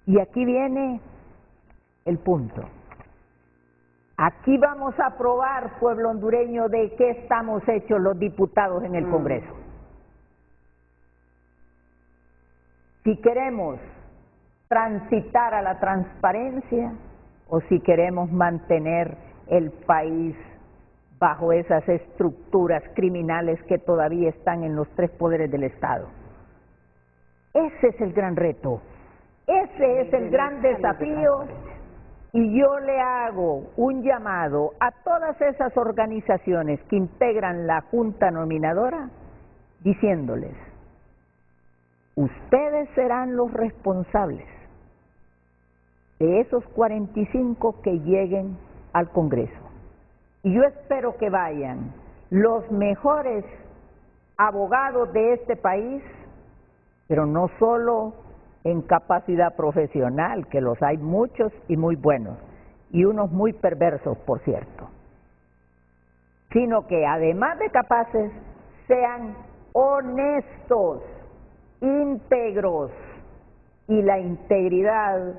Y aquí viene el punto. Aquí vamos a probar, pueblo hondureño, de qué estamos hechos los diputados en el Congreso. Si queremos transitar a la transparencia o si queremos mantener el país bajo esas estructuras criminales que todavía están en los tres poderes del Estado. Ese es el gran reto, ese es el gran desafío, y yo le hago un llamado a todas esas organizaciones que integran la Junta Nominadora, diciéndoles: ustedes serán los responsables de esos 45 que lleguen al Congreso. Y yo espero que vayan los mejores abogados de este país, pero no solo en capacidad profesional, que los hay muchos y muy buenos, y unos muy perversos, por cierto, sino que además de capaces, sean honestos, íntegros, y la integridad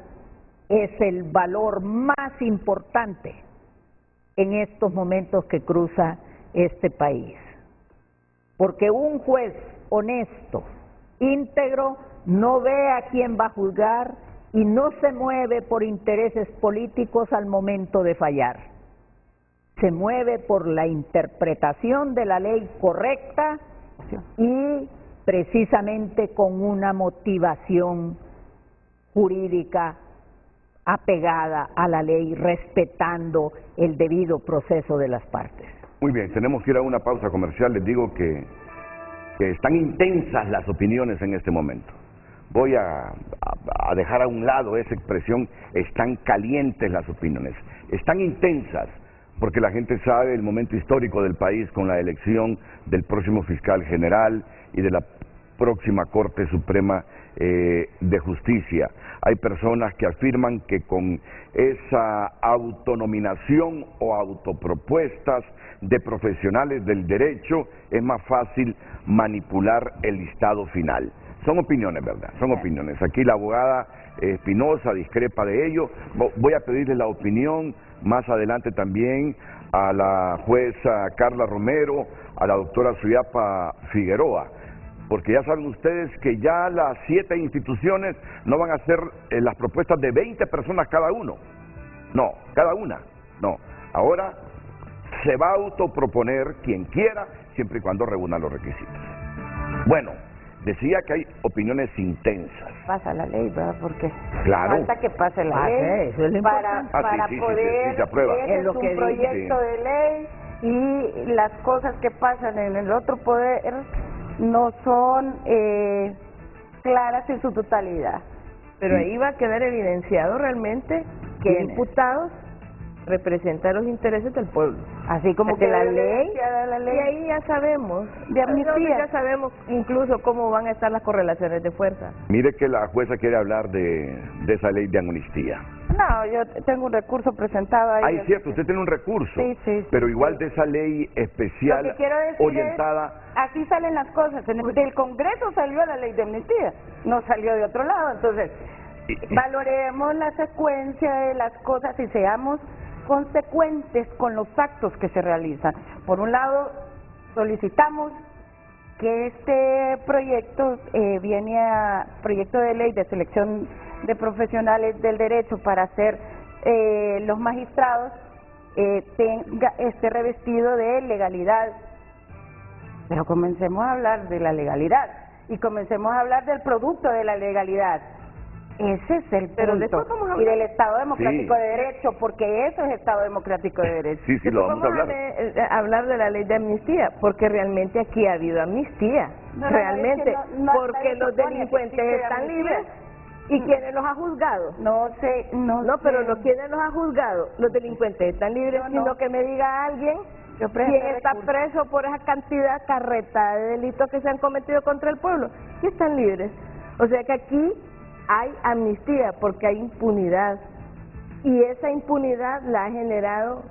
es el valor más importante en estos momentos que cruza este país. Porque un juez honesto, íntegro, no ve a quién va a juzgar y no se mueve por intereses políticos al momento de fallar. Se mueve por la interpretación de la ley correcta y precisamente con una motivación jurídica apegada a la ley, respetando el debido proceso de las partes. Muy bien, tenemos que ir a una pausa comercial. Les digo que están intensas las opiniones en este momento. Voy a dejar a un lado esa expresión, están calientes las opiniones, están intensas, porque la gente sabe el momento histórico del país con la elección del próximo fiscal general y de la próxima Corte Suprema de Justicia. Hay personas que afirman que con esa autonominación o autopropuestas de profesionales del derecho es más fácil manipular el listado final. Son opiniones, ¿verdad? Son opiniones. Aquí la abogada Espinosa discrepa de ello. Voy a pedirle la opinión más adelante también a la jueza Carla Romero, a la doctora Suyapa Figueroa, porque ya saben ustedes que ya las 7 instituciones no van a hacer las propuestas de 20 personas cada uno. No, cada una. No. Ahora se va a autoproponer quien quiera, siempre y cuando reúna los requisitos. Bueno, decía que hay opiniones intensas. Pasa la ley, ¿verdad? Porque claro, falta que pase la ley Eso es lo para importante. poder, se aprueba. es un proyecto de ley y las cosas que pasan en el otro poder no son claras en su totalidad. Pero ahí va a quedar evidenciado realmente que diputados representan los intereses del pueblo. Así como que la ley, y ahí ya sabemos, de amnistía. ya sabemos incluso cómo van a estar las correlaciones de fuerza. Mire que la jueza quiere hablar de esa ley de amnistía. No, yo tengo un recurso presentado ahí. Ah, es cierto, usted tiene un recurso, sí, pero igual de esa ley especial Lo que quiero decir orientada... es, así salen las cosas. Del Congreso salió la ley de amnistía, no salió de otro lado. Entonces, valoremos la secuencia de las cosas y seamos consecuentes con los actos que se realizan. Por un lado, solicitamos que este proyecto proyecto de ley de selección de profesionales del derecho para ser los magistrados esté revestido de legalidad. Pero comencemos a hablar de la legalidad y comencemos a hablar del producto de la legalidad. Ese es el Pero punto. después vamos a hablar... Y del Estado Democrático Sí. de Derecho, porque eso es Estado Democrático de Derecho. Sí, lo vamos a hablar. hablar de la ley de amnistía, porque realmente aquí ha habido amnistía, No, realmente, es que no porque nadie los supone que delincuentes existe están amnistía. libres. ¿Y quiénes los ha juzgado? No sé. Pero ¿quiénes los ha juzgado? Los delincuentes están libres, Yo no. sino que me diga alguien Yo presento quién está recurso. preso por esa cantidad carreta de delitos que se han cometido contra el pueblo y están libres. O sea que aquí hay amnistía porque hay impunidad, y esa impunidad la ha generado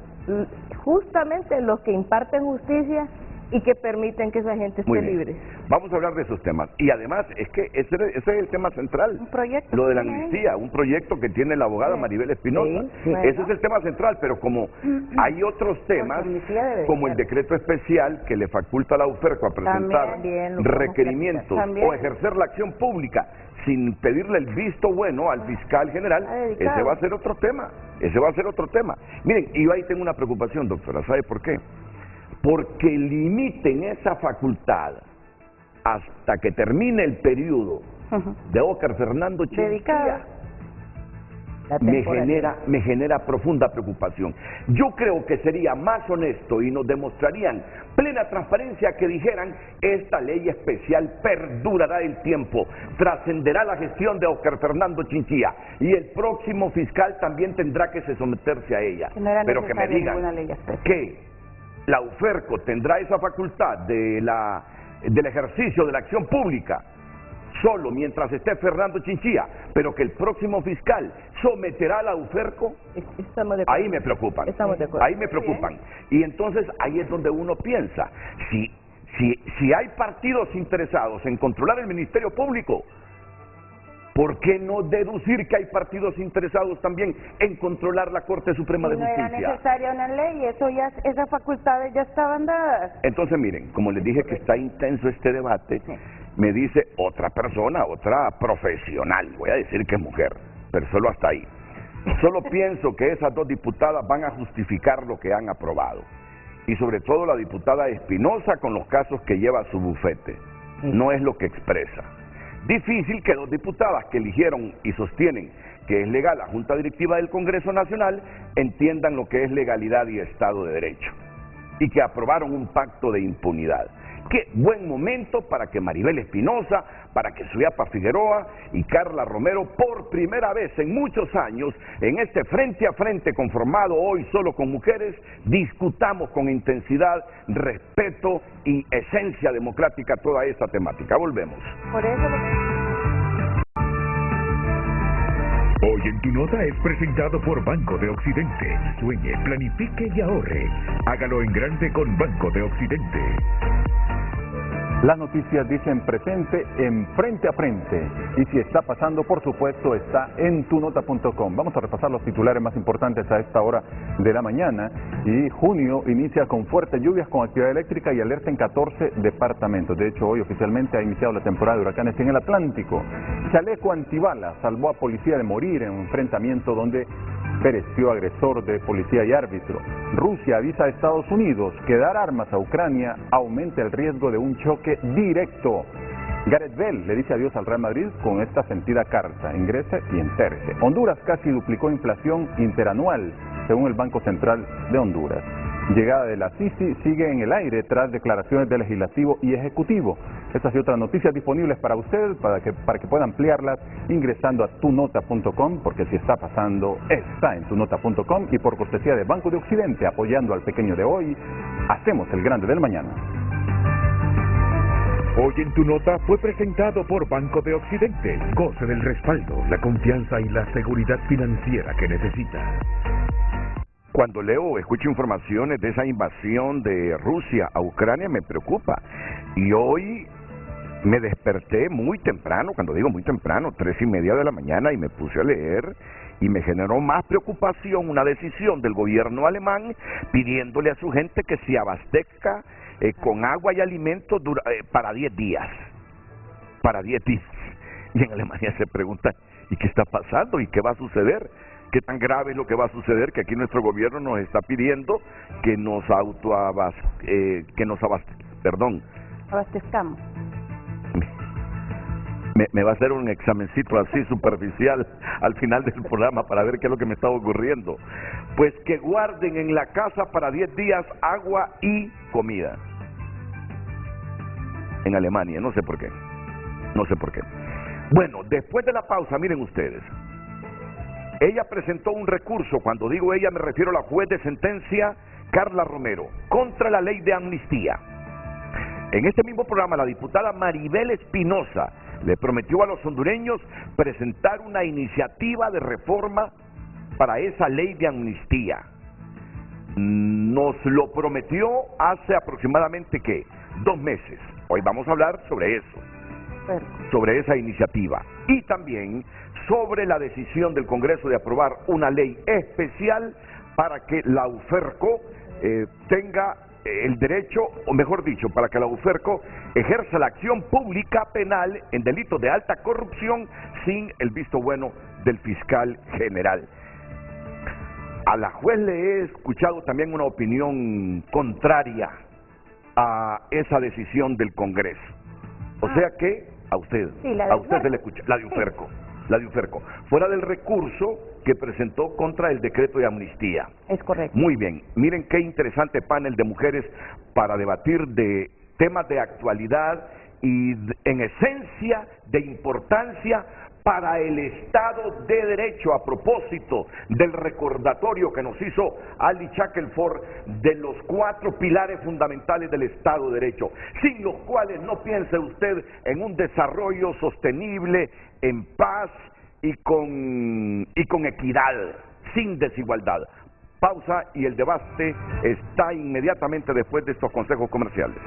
justamente los que imparten justicia y que permiten que esa gente esté libre. Vamos a hablar de esos temas. Y además, es que ese es el tema central. Un proyecto. Lo de la amnistía, un proyecto que tiene la abogada Maribel Espinosa. Ese es el tema central, pero como hay otros temas, como el decreto especial que le faculta a la UFERCO a presentar requerimientos o ejercer la acción pública sin pedirle el visto bueno al fiscal general, ese va a ser otro tema. Ese va a ser otro tema. Miren, y yo ahí tengo una preocupación, doctora. ¿Sabe por qué? Porque limiten esa facultad hasta que termine el periodo de Óscar Fernando Chinchilla, me genera profunda preocupación. Yo creo que sería más honesto y nos demostrarían plena transparencia que dijeran: esta ley especial perdurará el tiempo, trascenderá la gestión de Óscar Fernando Chinchilla y el próximo fiscal también tendrá que someterse a ella. Pero que me digan que la UFERCO tendrá esa facultad del ejercicio de la acción pública solo mientras esté Fernando Chinchilla, pero que el próximo fiscal someterá a la UFERCO, ahí me preocupan. Ahí me preocupan. Y entonces ahí es donde uno piensa, si hay partidos interesados en controlar el Ministerio Público, ¿por qué no deducir que hay partidos interesados también en controlar la Corte Suprema de Justicia? No era necesaria una ley, esas facultades ya estaban dadas. Entonces miren, como les dije que está intenso este debate, me dice otra persona, otra profesional, voy a decir que es mujer, pero solo hasta ahí. Solo pienso que esas dos diputadas van a justificar lo que han aprobado. Y sobre todo la diputada Espinosa con los casos que lleva su bufete. No es lo que expresa. Difícil que dos diputadas que eligieron y sostienen que es legal la Junta Directiva del Congreso Nacional entiendan lo que es legalidad y Estado de Derecho y que aprobaron un pacto de impunidad. Qué buen momento para que Maribel Espinosa, para que Suyapa Figueroa y Carla Romero, por primera vez en muchos años, en este frente a frente conformado hoy solo con mujeres, discutamos con intensidad, respeto y esencia democrática toda esta temática. Volvemos. Por eso Hoy en Tu Nota es presentado por Banco de Occidente. Sueñe, planifique y ahorre. Hágalo en grande con Banco de Occidente. Las noticias dicen presente en Frente a Frente. Y si está pasando, por supuesto, está en tunota.com. Vamos a repasar los titulares más importantes a esta hora de la mañana. Y junio inicia con fuertes lluvias, con actividad eléctrica y alerta en 14 departamentos. De hecho, hoy oficialmente ha iniciado la temporada de huracanes en el Atlántico. Chaleco antibala salvó a policía de morir en un enfrentamiento donde pereció agresor de policía y árbitro. Rusia avisa a Estados Unidos que dar armas a Ucrania aumenta el riesgo de un choque directo. Gareth Bale le dice adiós al Real Madrid con esta sentida carta: ingrese y entérese. Honduras casi duplicó inflación interanual, según el Banco Central de Honduras. Llegada de la Sisi sigue en el aire tras declaraciones del Legislativo y Ejecutivo. Estas y otras noticias disponibles para usted, para que pueda ampliarlas ingresando a tunota.com, porque si está pasando, está en tunota.com, y por cortesía de Banco de Occidente, apoyando al pequeño de hoy, hacemos el grande del mañana. Hoy en Tu Nota fue presentado por Banco de Occidente. Goce del respaldo, la confianza y la seguridad financiera que necesita. Cuando leo, escucho informaciones de esa invasión de Rusia a Ucrania, me preocupa. Y hoy me desperté muy temprano, cuando digo muy temprano, 3:30 de la mañana, y me puse a leer, y me generó más preocupación una decisión del gobierno alemán pidiéndole a su gente que se abastezca con agua y alimentos para 10 días. Para 10 días. Y en Alemania se preguntan, ¿y qué está pasando? ¿Y qué va a suceder? ¿Qué tan grave es lo que va a suceder? Que aquí nuestro gobierno nos está pidiendo que nos abastezcamos. Me va a hacer un examencito así superficial al final del programa para ver qué es lo que me está ocurriendo. Pues que guarden en la casa para 10 días agua y comida. En Alemania, no sé por qué. No sé por qué. Bueno, después de la pausa, miren ustedes. Ella presentó un recurso, cuando digo ella me refiero a la juez de sentencia Carla Romero, contra la ley de amnistía. En este mismo programa la diputada Maribel Espinosa le prometió a los hondureños presentar una iniciativa de reforma para esa ley de amnistía. nos lo prometió hace aproximadamente, ¿qué? 2 meses. Hoy vamos a hablar sobre eso, sobre esa iniciativa. Y también sobre la decisión del Congreso de aprobar una ley especial para que la UFERCO tenga el derecho, o mejor dicho, para que la UFERCO ejerza la acción pública penal en delitos de alta corrupción sin el visto bueno del fiscal general. A la juez le he escuchado también una opinión contraria a esa decisión del Congreso. O sea que a usted, sí, a usted se le escucha, la de UFERCO, la de UFERCO, fuera del recurso que presentó contra el decreto de amnistía. Es correcto. Muy bien, miren qué interesante panel de mujeres para debatir de temas de actualidad y en esencia de importancia para el Estado de Derecho, a propósito del recordatorio que nos hizo Ali Shackelford de los 4 pilares fundamentales del Estado de Derecho, sin los cuales no piense usted en un desarrollo sostenible, en paz y con equidad, sin desigualdad. Pausa y el debate está inmediatamente después de estos consejos comerciales.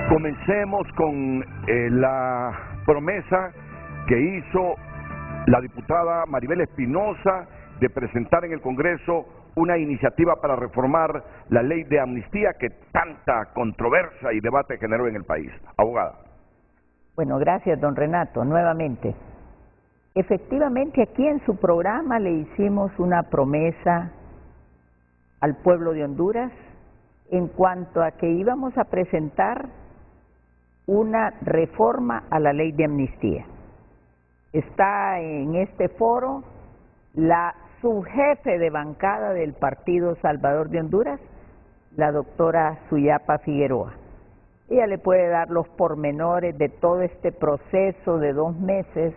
Comencemos con la promesa que hizo la diputada Maribel Espinosa de presentar en el Congreso una iniciativa para reformar la ley de amnistía que tanta controversia y debate generó en el país. Abogada. Bueno, gracias, don Renato, nuevamente. Efectivamente, aquí en su programa le hicimos una promesa al pueblo de Honduras en cuanto a que íbamos a presentar una reforma a la ley de amnistía. Está en este foro la subjefe de bancada del Partido Salvador de Honduras, la doctora Suyapa Figueroa. Ella le puede dar los pormenores de todo este proceso de 2 meses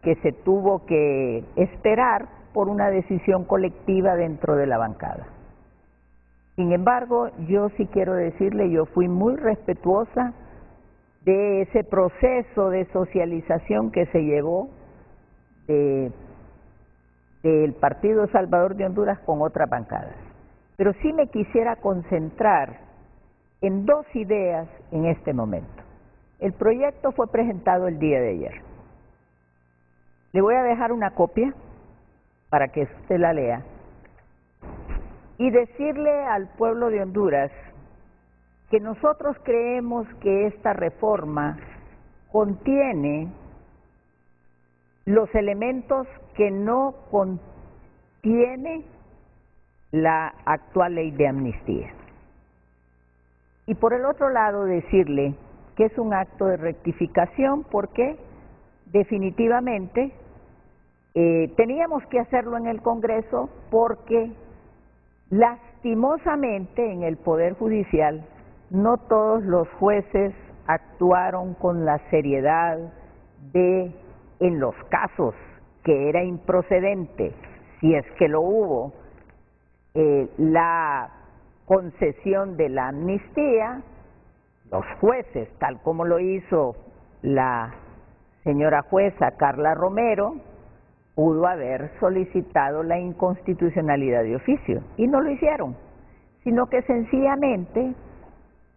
que se tuvo que esperar por una decisión colectiva dentro de la bancada. Sin embargo, yo sí quiero decirle, yo fui muy respetuosa de ese proceso de socialización que se llevó del Partido Salvador de Honduras con otras bancadas. Pero sí me quisiera concentrar en 2 ideas en este momento. El proyecto fue presentado el día de ayer. Le voy a dejar una copia para que usted la lea y decirle al pueblo de Honduras que nosotros creemos que esta reforma contiene los elementos que no contiene la actual ley de amnistía. Y por el otro lado decirle que es un acto de rectificación porque definitivamente teníamos que hacerlo en el Congreso porque lastimosamente en el Poder Judicial no todos los jueces actuaron con la seriedad en los casos que era improcedente, si es que lo hubo, la concesión de la amnistía. Los jueces, tal como lo hizo la señora jueza Carla Romero, pudo haber solicitado la inconstitucionalidad de oficio, y no lo hicieron, sino que sencillamente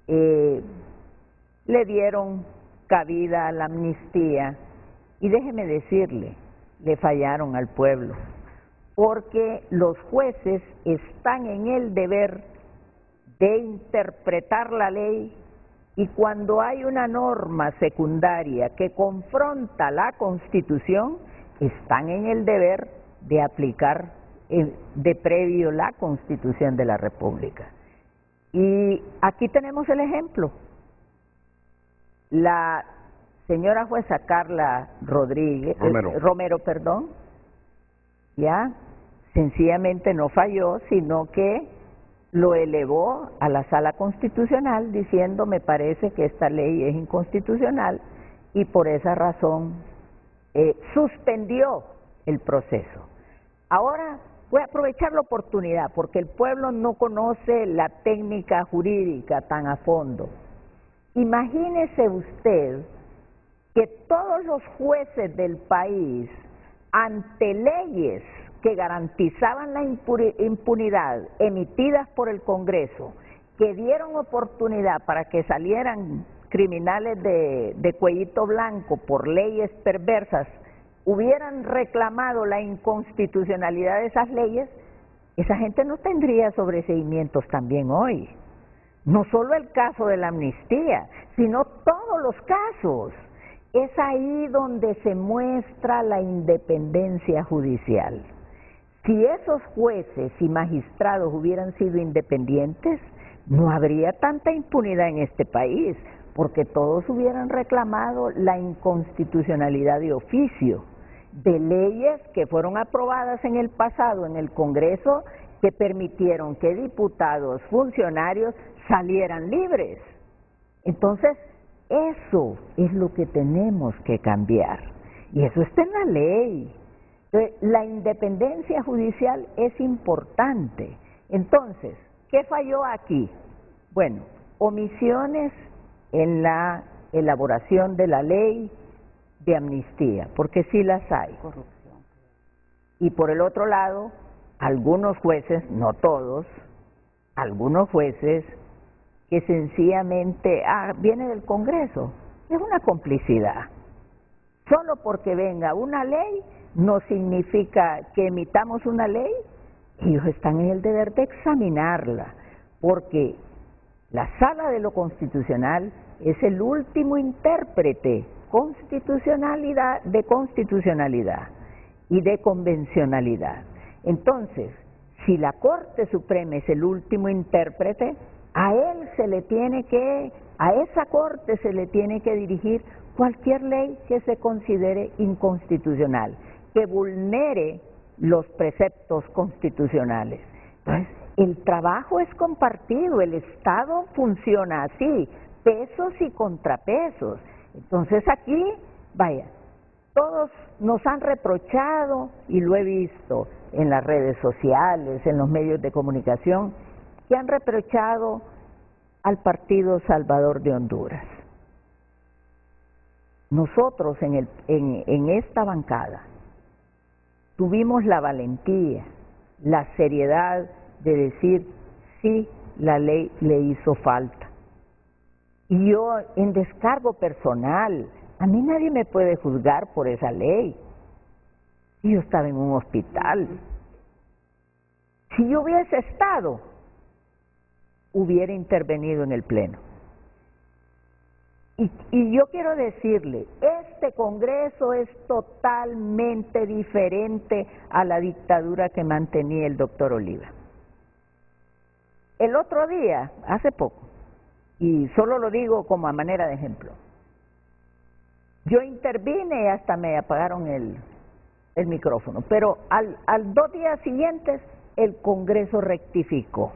le dieron cabida a la amnistía, y déjeme decirle, le fallaron al pueblo, porque los jueces están en el deber de interpretar la ley, y cuando hay una norma secundaria que confronta la Constitución, están en el deber de aplicar de previo la Constitución de la República. Y aquí tenemos el ejemplo. La señora jueza Carla Romero, ya sencillamente no falló, sino que lo elevó a la Sala Constitucional diciendo: me parece que esta ley es inconstitucional, y por esa razón suspendió el proceso. Ahora voy a aprovechar la oportunidad porque el pueblo no conoce la técnica jurídica tan a fondo. Imagínese usted que todos los jueces del país, ante leyes que garantizaban la impunidad emitidas por el Congreso, que dieron oportunidad para que salieran criminales de cuellito blanco por leyes perversas, hubieran reclamado la inconstitucionalidad de esas leyes, esa gente no tendría sobreseimientos también hoy. No solo el caso de la amnistía, sino todos los casos. Es ahí donde se muestra la independencia judicial. Si esos jueces y magistrados hubieran sido independientes, no habría tanta impunidad en este país, porque todos hubieran reclamado la inconstitucionalidad de oficio de leyes que fueron aprobadas en el pasado en el Congreso, que permitieron que diputados, funcionarios salieran libres. Entonces, eso es lo que tenemos que cambiar, y eso está en la ley. Entonces, la independencia judicial es importante. Entonces, ¿qué falló aquí? Bueno, omisiones en la elaboración de la ley de amnistía, porque sí las hay. Corrupción. Y por el otro lado, algunos jueces, no todos, algunos jueces que sencillamente, viene del Congreso, es una complicidad. Solo porque venga una ley no significa que emitamos una ley. Ellos están en el deber de examinarla, porque la Sala de lo Constitucional es el último intérprete de constitucionalidad y de convencionalidad. Entonces, si la Corte Suprema es el último intérprete, a esa Corte se le tiene que dirigir cualquier ley que se considere inconstitucional, que vulnere los preceptos constitucionales. Entonces, el trabajo es compartido, el Estado funciona así, pesos y contrapesos. Entonces aquí, vaya, todos nos han reprochado, y lo he visto en las redes sociales, en los medios de comunicación, que han reprochado al Partido Salvador de Honduras. Nosotros en esta bancada tuvimos la valentía, la seriedad de decir, sí, la ley le hizo falta. Y yo, en descargo personal, a mí nadie me puede juzgar por esa ley. Y yo estaba en un hospital. Si yo hubiese estado, hubiera intervenido en el Pleno. Y yo quiero decirle, este Congreso es totalmente diferente a la dictadura que mantenía el doctor Oliva. El otro día, hace poco, y solo lo digo como a manera de ejemplo, yo intervine y hasta me apagaron el micrófono, pero al 2 días siguientes el Congreso rectificó.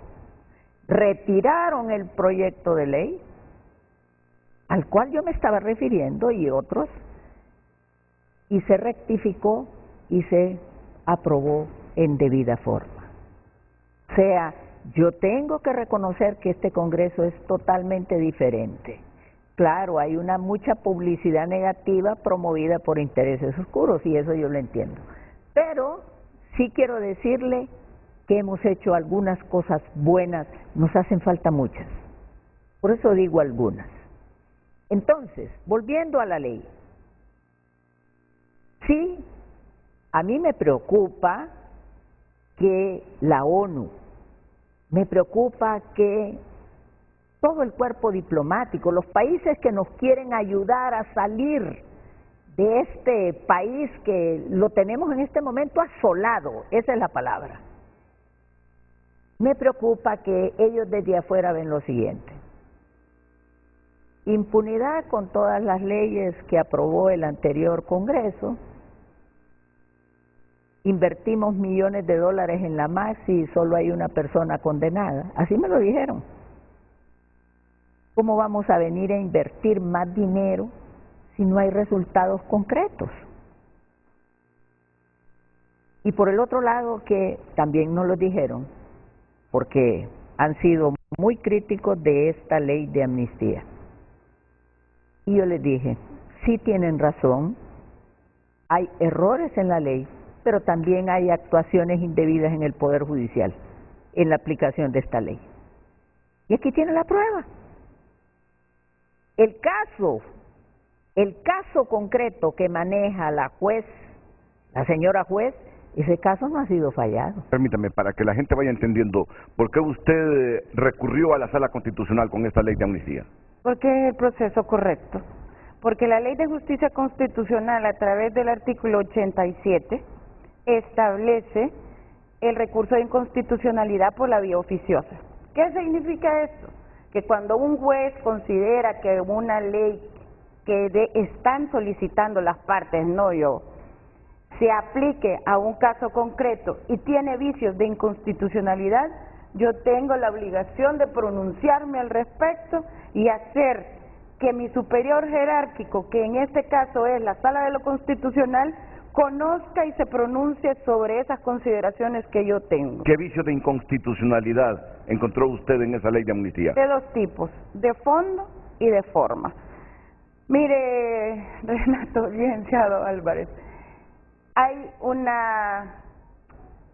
Retiraron el proyecto de ley al cual yo me estaba refiriendo y otros, y se rectificó y se aprobó en debida forma. O sea, yo tengo que reconocer que este Congreso es totalmente diferente. Claro, hay mucha publicidad negativa promovida por intereses oscuros, y eso yo lo entiendo. Pero sí quiero decirle que hemos hecho algunas cosas buenas, nos hacen falta muchas. Por eso digo algunas. Entonces, volviendo a la ley, sí, a mí me preocupa que la ONU, me preocupa que todo el cuerpo diplomático, los países que nos quieren ayudar a salir de este país que lo tenemos en este momento asolado, esa es la palabra. Me preocupa que ellos desde afuera ven lo siguiente: impunidad con todas las leyes que aprobó el anterior Congreso, invertimos millones de dólares en la MAXI y solo hay una persona condenada, así me lo dijeron. ¿Cómo vamos a venir a invertir más dinero si no hay resultados concretos? Y por el otro lado, que también nos lo dijeron, porque han sido muy críticos de esta ley de amnistía. Y yo les dije, sí tienen razón, hay errores en la ley, pero también hay actuaciones indebidas en el Poder Judicial, en la aplicación de esta ley. Y aquí tiene la prueba. El caso concreto que maneja la juez, la señora juez, ese caso no ha sido fallado. Permítame, para que la gente vaya entendiendo, ¿por qué usted recurrió a la Sala Constitucional con esta ley de amnistía? Porque es el proceso correcto. Porque la Ley de Justicia Constitucional, a través del artículo 87, establece el recurso de inconstitucionalidad por la vía oficiosa. ¿Qué significa esto? Que cuando un juez considera que una ley que están solicitando las partes, no yo, se aplique a un caso concreto y tiene vicios de inconstitucionalidad, yo tengo la obligación de pronunciarme al respecto y hacer que mi superior jerárquico, que en este caso es la Sala de lo Constitucional, conozca y se pronuncie sobre esas consideraciones que yo tengo. ¿Qué vicio de inconstitucionalidad encontró usted en esa ley de amnistía? De dos tipos, de fondo y de forma. Mire, Renato, licenciado Álvarez, hay una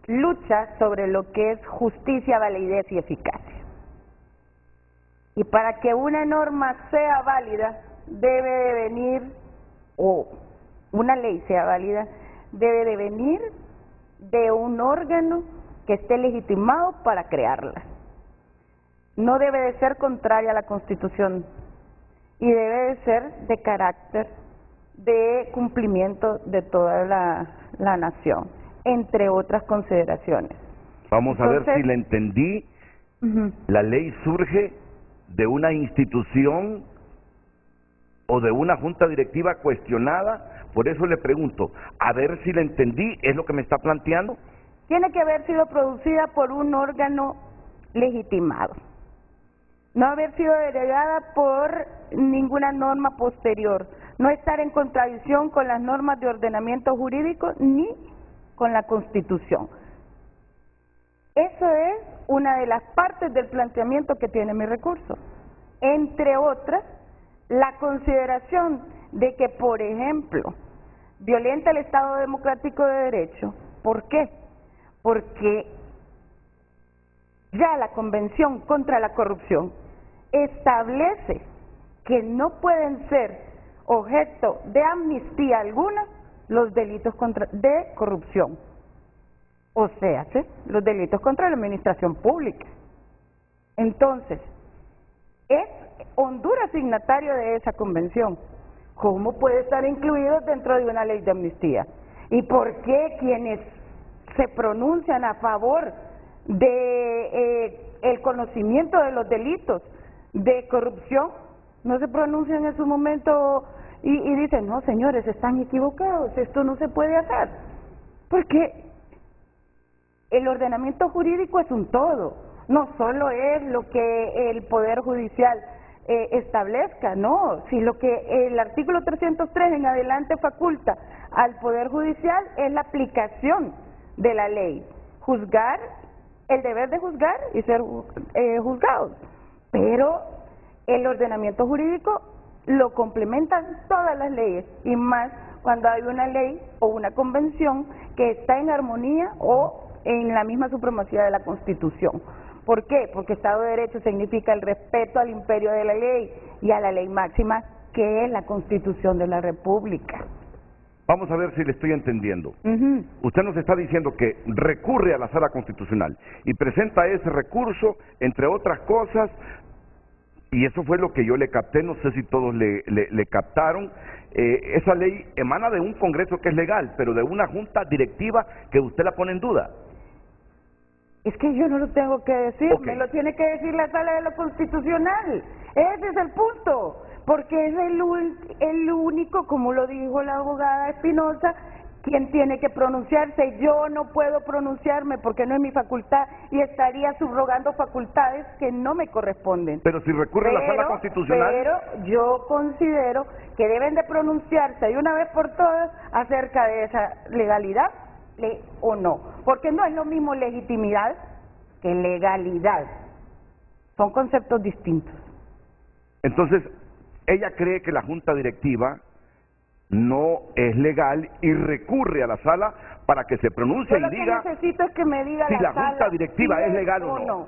lucha sobre lo que es justicia, validez y eficacia. Y para que una norma sea válida, debe de venir, o una ley sea válida, debe de venir de un órgano que esté legitimado para crearla. No debe de ser contraria a la Constitución y debe de ser de carácter de cumplimiento de toda la nación, entre otras consideraciones. Vamos a ver si le entendí. La ley surge de una institución o de una junta directiva cuestionada, por eso le pregunto, a ver si le entendí, ¿es lo que me está planteando? Tiene que haber sido producida por un órgano legitimado, no haber sido delegada por ninguna norma posterior, no estar en contradicción con las normas de ordenamiento jurídico ni con la Constitución. Eso es una de las partes del planteamiento que tiene mi recurso. Entre otras, la consideración de que, por ejemplo, violenta el Estado Democrático de Derecho. ¿Por qué? Porque ya la Convención contra la Corrupción establece que no pueden ser objeto de amnistía alguna los delitos de corrupción. O sea, ¿sí?, los delitos contra la administración pública. Entonces, es Honduras signatario de esa convención. ¿Cómo puede estar incluido dentro de una ley de amnistía? ¿Y por qué quienes se pronuncian a favor de el conocimiento de los delitos de corrupción no se pronuncian en su momento y dicen, no, señores, están equivocados, esto no se puede hacer? Porque el ordenamiento jurídico es un todo, no solo es lo que el Poder Judicial establezca, no, si lo que el artículo 303 en adelante faculta al Poder Judicial es la aplicación de la ley, juzgar, el deber de juzgar y ser juzgados, pero el ordenamiento jurídico lo complementan todas las leyes, y más cuando hay una ley o una convención que está en armonía o en la misma supremacía de la Constitución. ¿Por qué? Porque Estado de Derecho significa el respeto al imperio de la ley y a la ley máxima, que es la Constitución de la República. Vamos a ver si le estoy entendiendo. Usted nos está diciendo que recurre a la Sala Constitucional y presenta ese recurso, entre otras cosas, y eso fue lo que yo le capté, no sé si todos le captaron. Esa ley emana de un Congreso que es legal, pero de una junta directiva que usted la pone en duda. Es que yo no lo tengo que decir, me lo tiene que decir la Sala de lo Constitucional. Ese es el punto, porque es el único, como lo dijo la abogada Espinosa, quien tiene que pronunciarse. Yo no puedo pronunciarme porque no es mi facultad y estaría subrogando facultades que no me corresponden. Pero si recurre a la Sala Constitucional... Pero yo considero que deben de pronunciarse de una vez por todas acerca de esa legalidad o no, porque no es lo mismo legitimidad que legalidad, son conceptos distintos. Entonces, ella cree que la junta directiva no es legal y recurre a la sala para que se pronuncie y diga que necesito es que me diga si la junta sala directiva si es legal o no.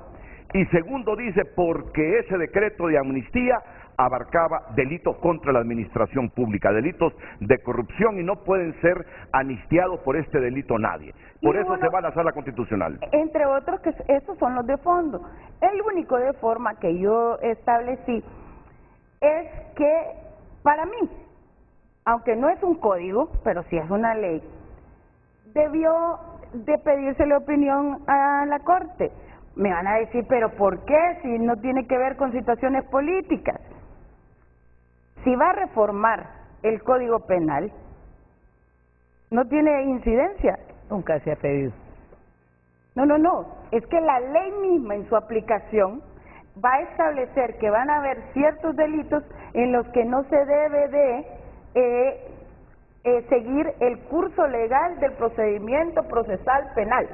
Y segundo, dice porque ese decreto de amnistía abarcaba delitos contra la administración pública, delitos de corrupción, y no pueden ser amnistiados por este delito nadie. Por eso se va a la sala constitucional. Entre otros, que esos son los de fondo. El único de forma que yo establecí es que, para mí, aunque no es un código, pero sí es una ley, debió de pedírsele opinión a la Corte. Me van a decir, ¿pero por qué? Si no tiene que ver con situaciones políticas. Si va a reformar el Código Penal, no tiene incidencia. Nunca se ha pedido. No, es que la ley misma en su aplicación va a establecer que van a haber ciertos delitos en los que no se debe de seguir el curso legal del procedimiento procesal penal,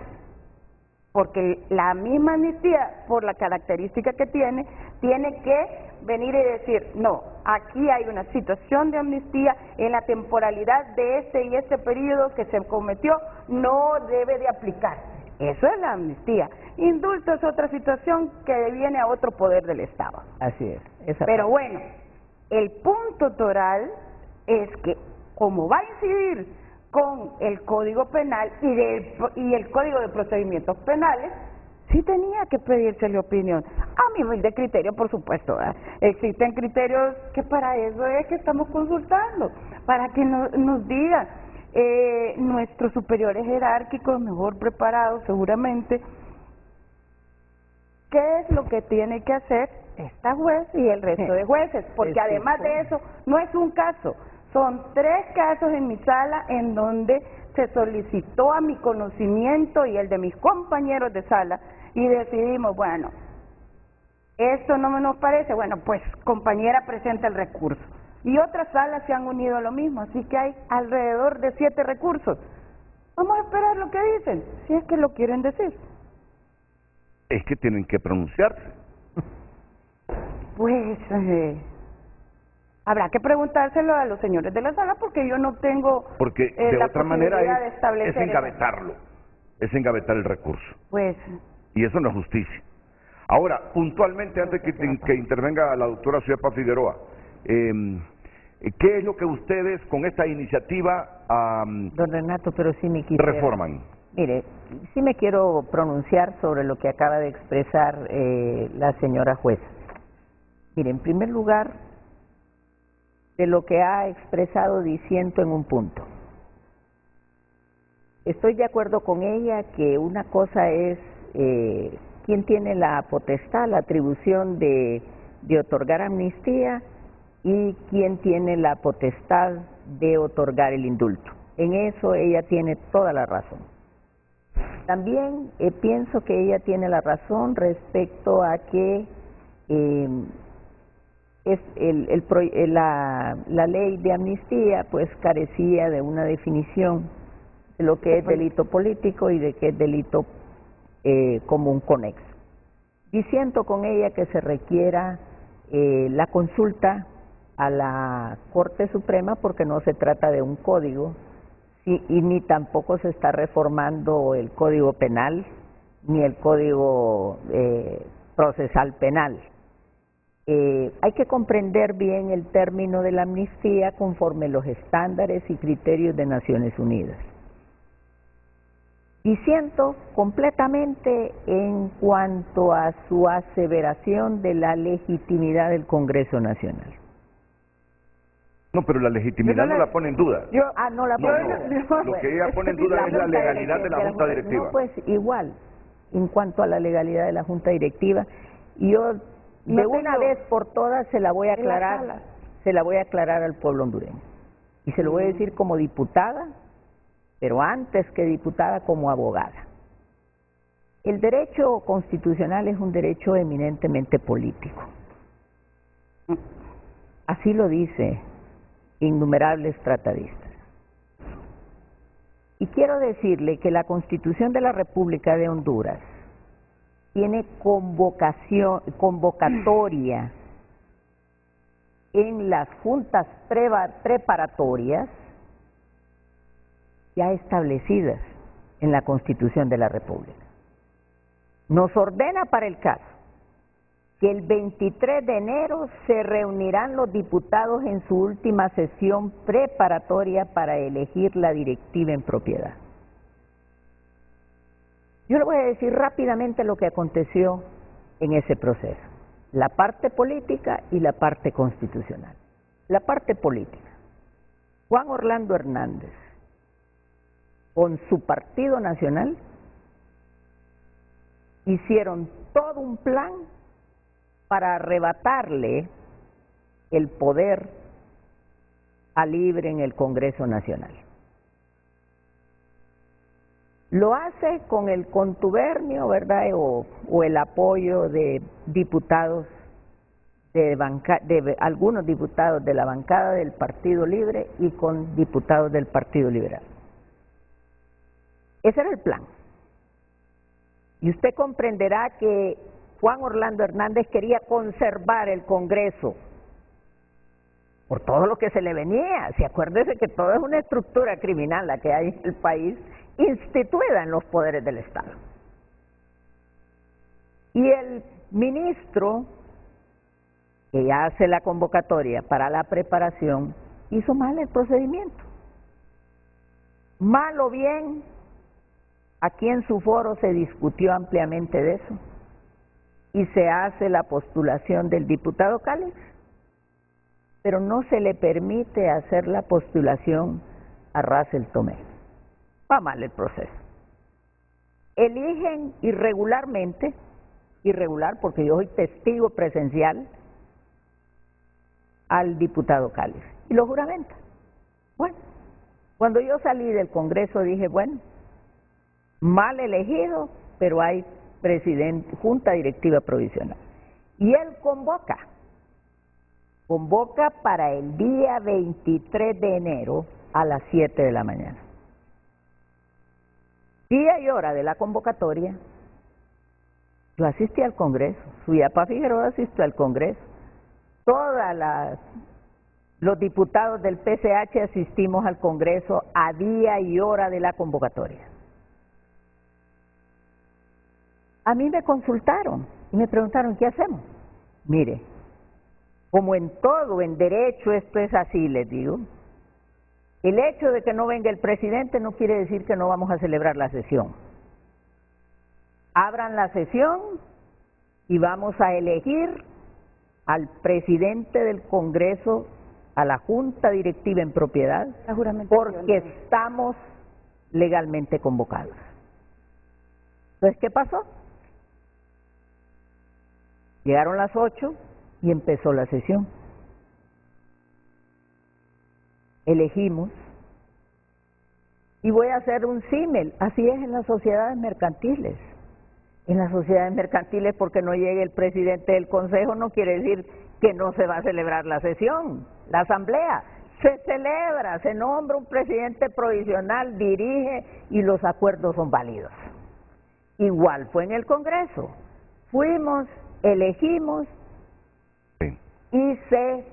porque la misma amnistía, por la característica que tiene que venir y decir, no, aquí hay una situación de amnistía en la temporalidad de este y este periodo que se cometió, no debe de aplicar. Eso es la amnistía. Indulto es otra situación que viene a otro poder del Estado. Así es. Pero bueno, el punto toral es que como va a incidir con el Código Penal y el Código de Procedimientos Penales, sí tenía que pedírsele opinión. A mi humilde criterio, por supuesto, ¿verdad? Existen criterios que para eso es que estamos consultando, para que nos digan nuestros superiores jerárquicos, mejor preparados seguramente, qué es lo que tiene que hacer esta juez y el resto de jueces, porque además de eso, no es un caso, son 3 casos en mi sala en donde se solicitó a mi conocimiento y el de mis compañeros de sala y decidimos, bueno, esto no nos parece, bueno, pues compañera presenta el recurso. Y otras salas se han unido a lo mismo, así que hay alrededor de 7 recursos. Vamos a esperar lo que dicen, si es que lo quieren decir. Es que tienen que pronunciarse. Pues habrá que preguntárselo a los señores de la sala porque yo no tengo porque de la otra manera es engavetarlo, es engavetar el recurso. Pues y eso no es justicia. Ahora, puntualmente, antes que intervenga la doctora Suepa Figueroa, ¿qué es lo que ustedes con esta iniciativa Don Renato, pero sí me quisiera... reforman? Mire, sí me quiero pronunciar sobre lo que acaba de expresar la señora jueza. Mire, en primer lugar, de lo que ha expresado diciendo en un punto. Estoy de acuerdo con ella que una cosa es quién tiene la potestad, la atribución de otorgar amnistía y quién tiene la potestad de otorgar el indulto. En eso ella tiene toda la razón. También pienso que ella tiene la razón respecto a que la ley de amnistía pues carecía de una definición de lo que es delito político y de qué es delito común conexo. Diciendo con ella que se requiera la consulta a la Corte Suprema porque no se trata de un código y ni tampoco se está reformando el Código Penal ni el Código Procesal Penal. Hay que comprender bien el término de la amnistía conforme los estándares y criterios de Naciones Unidas. Diciendo completamente en cuanto a su aseveración de la legitimidad del Congreso Nacional. No, pero la legitimidad no la pone en duda. No la pone. Lo que ella pone en duda es la legalidad de la Junta Directiva. No, pues igual, en cuanto a la legalidad de la Junta Directiva, yo de una vez por todas se la voy a aclarar al pueblo hondureño. Y se lo voy a decir como diputada, pero antes que diputada como abogada. El derecho constitucional es un derecho eminentemente político. Así lo dice innumerables tratadistas. Y quiero decirle que la Constitución de la República de Honduras tiene convocatoria en las juntas preparatorias ya establecidas en la Constitución de la República. Nos ordena para el caso que el 23 de enero se reunirán los diputados en su última sesión preparatoria para elegir la directiva en propiedad. Yo le voy a decir rápidamente lo que aconteció en ese proceso, la parte política y la parte constitucional. La parte política. Juan Orlando Hernández, con su Partido Nacional, hicieron todo un plan para arrebatarle el poder a Libre en el Congreso Nacional. Lo hace con el contubernio, ¿verdad?, o el apoyo de diputados, de algunos diputados de la bancada del Partido Libre y con diputados del Partido Liberal. Ese era el plan. Y usted comprenderá que Juan Orlando Hernández quería conservar el Congreso por todo lo que se le venía. Si acuérdese que todo es una estructura criminal la que hay en el país, instituida en los poderes del Estado. Y el ministro que hace la convocatoria para la preparación hizo mal el procedimiento. Mal o bien, aquí en su foro se discutió ampliamente de eso y se hace la postulación del diputado Cáliz, pero no se le permite hacer la postulación a Russell Tomé. Va mal el proceso. Eligen irregularmente, irregular porque yo soy testigo presencial, al diputado Cáliz y lo juramenta. Bueno, cuando yo salí del Congreso dije, bueno, mal elegido, pero hay presidente, junta directiva provisional. Y él convoca para el día 23 de enero a las 7 de la mañana. Día y hora de la convocatoria, yo asistí al Congreso, Suyapa Figueroa asistió al Congreso, los diputados del PCH asistimos al Congreso a día y hora de la convocatoria. A mí me consultaron y me preguntaron, ¿qué hacemos? Mire, como en todo, en derecho, esto es así, les digo. El hecho de que no venga el presidente no quiere decir que no vamos a celebrar la sesión. Abran la sesión y vamos a elegir al presidente del Congreso, a la Junta Directiva en propiedad, porque estamos legalmente convocados. Entonces, ¿qué pasó? Llegaron las 8 y empezó la sesión. Elegimos, y voy a hacer un símil, así es en las sociedades mercantiles. En las sociedades mercantiles, porque no llegue el presidente del consejo no quiere decir que no se va a celebrar la sesión, la asamblea. Se celebra, se nombra un presidente provisional, dirige y los acuerdos son válidos. Igual fue en el Congreso. Fuimos, elegimos y se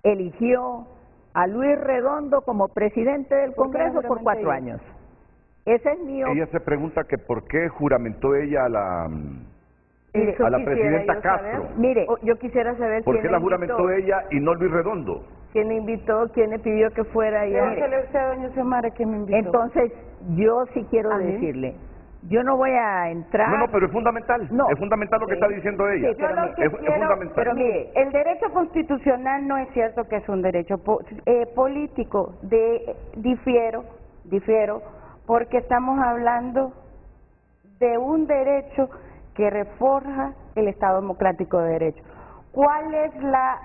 eligió a Luis Redondo como presidente del Congreso por 4 años. Ese es mío. Ella se pregunta que por qué juramentó ella a la presidenta Castro. Mire, yo quisiera saber ¿por qué la juramentó ella y no Luis Redondo? ¿Quién le invitó? ¿Quién le pidió que fuera? Pregúntele usted a doña Xiomara que me invitó. Entonces, yo sí quiero decirle, yo no voy a entrar... No, pero es fundamental, es fundamental lo que está diciendo ella. Sí, es fundamental. Pero mire, el derecho constitucional no es cierto que es un derecho político, difiero, porque estamos hablando de un derecho que reforja el Estado democrático de derecho. ¿Cuál es la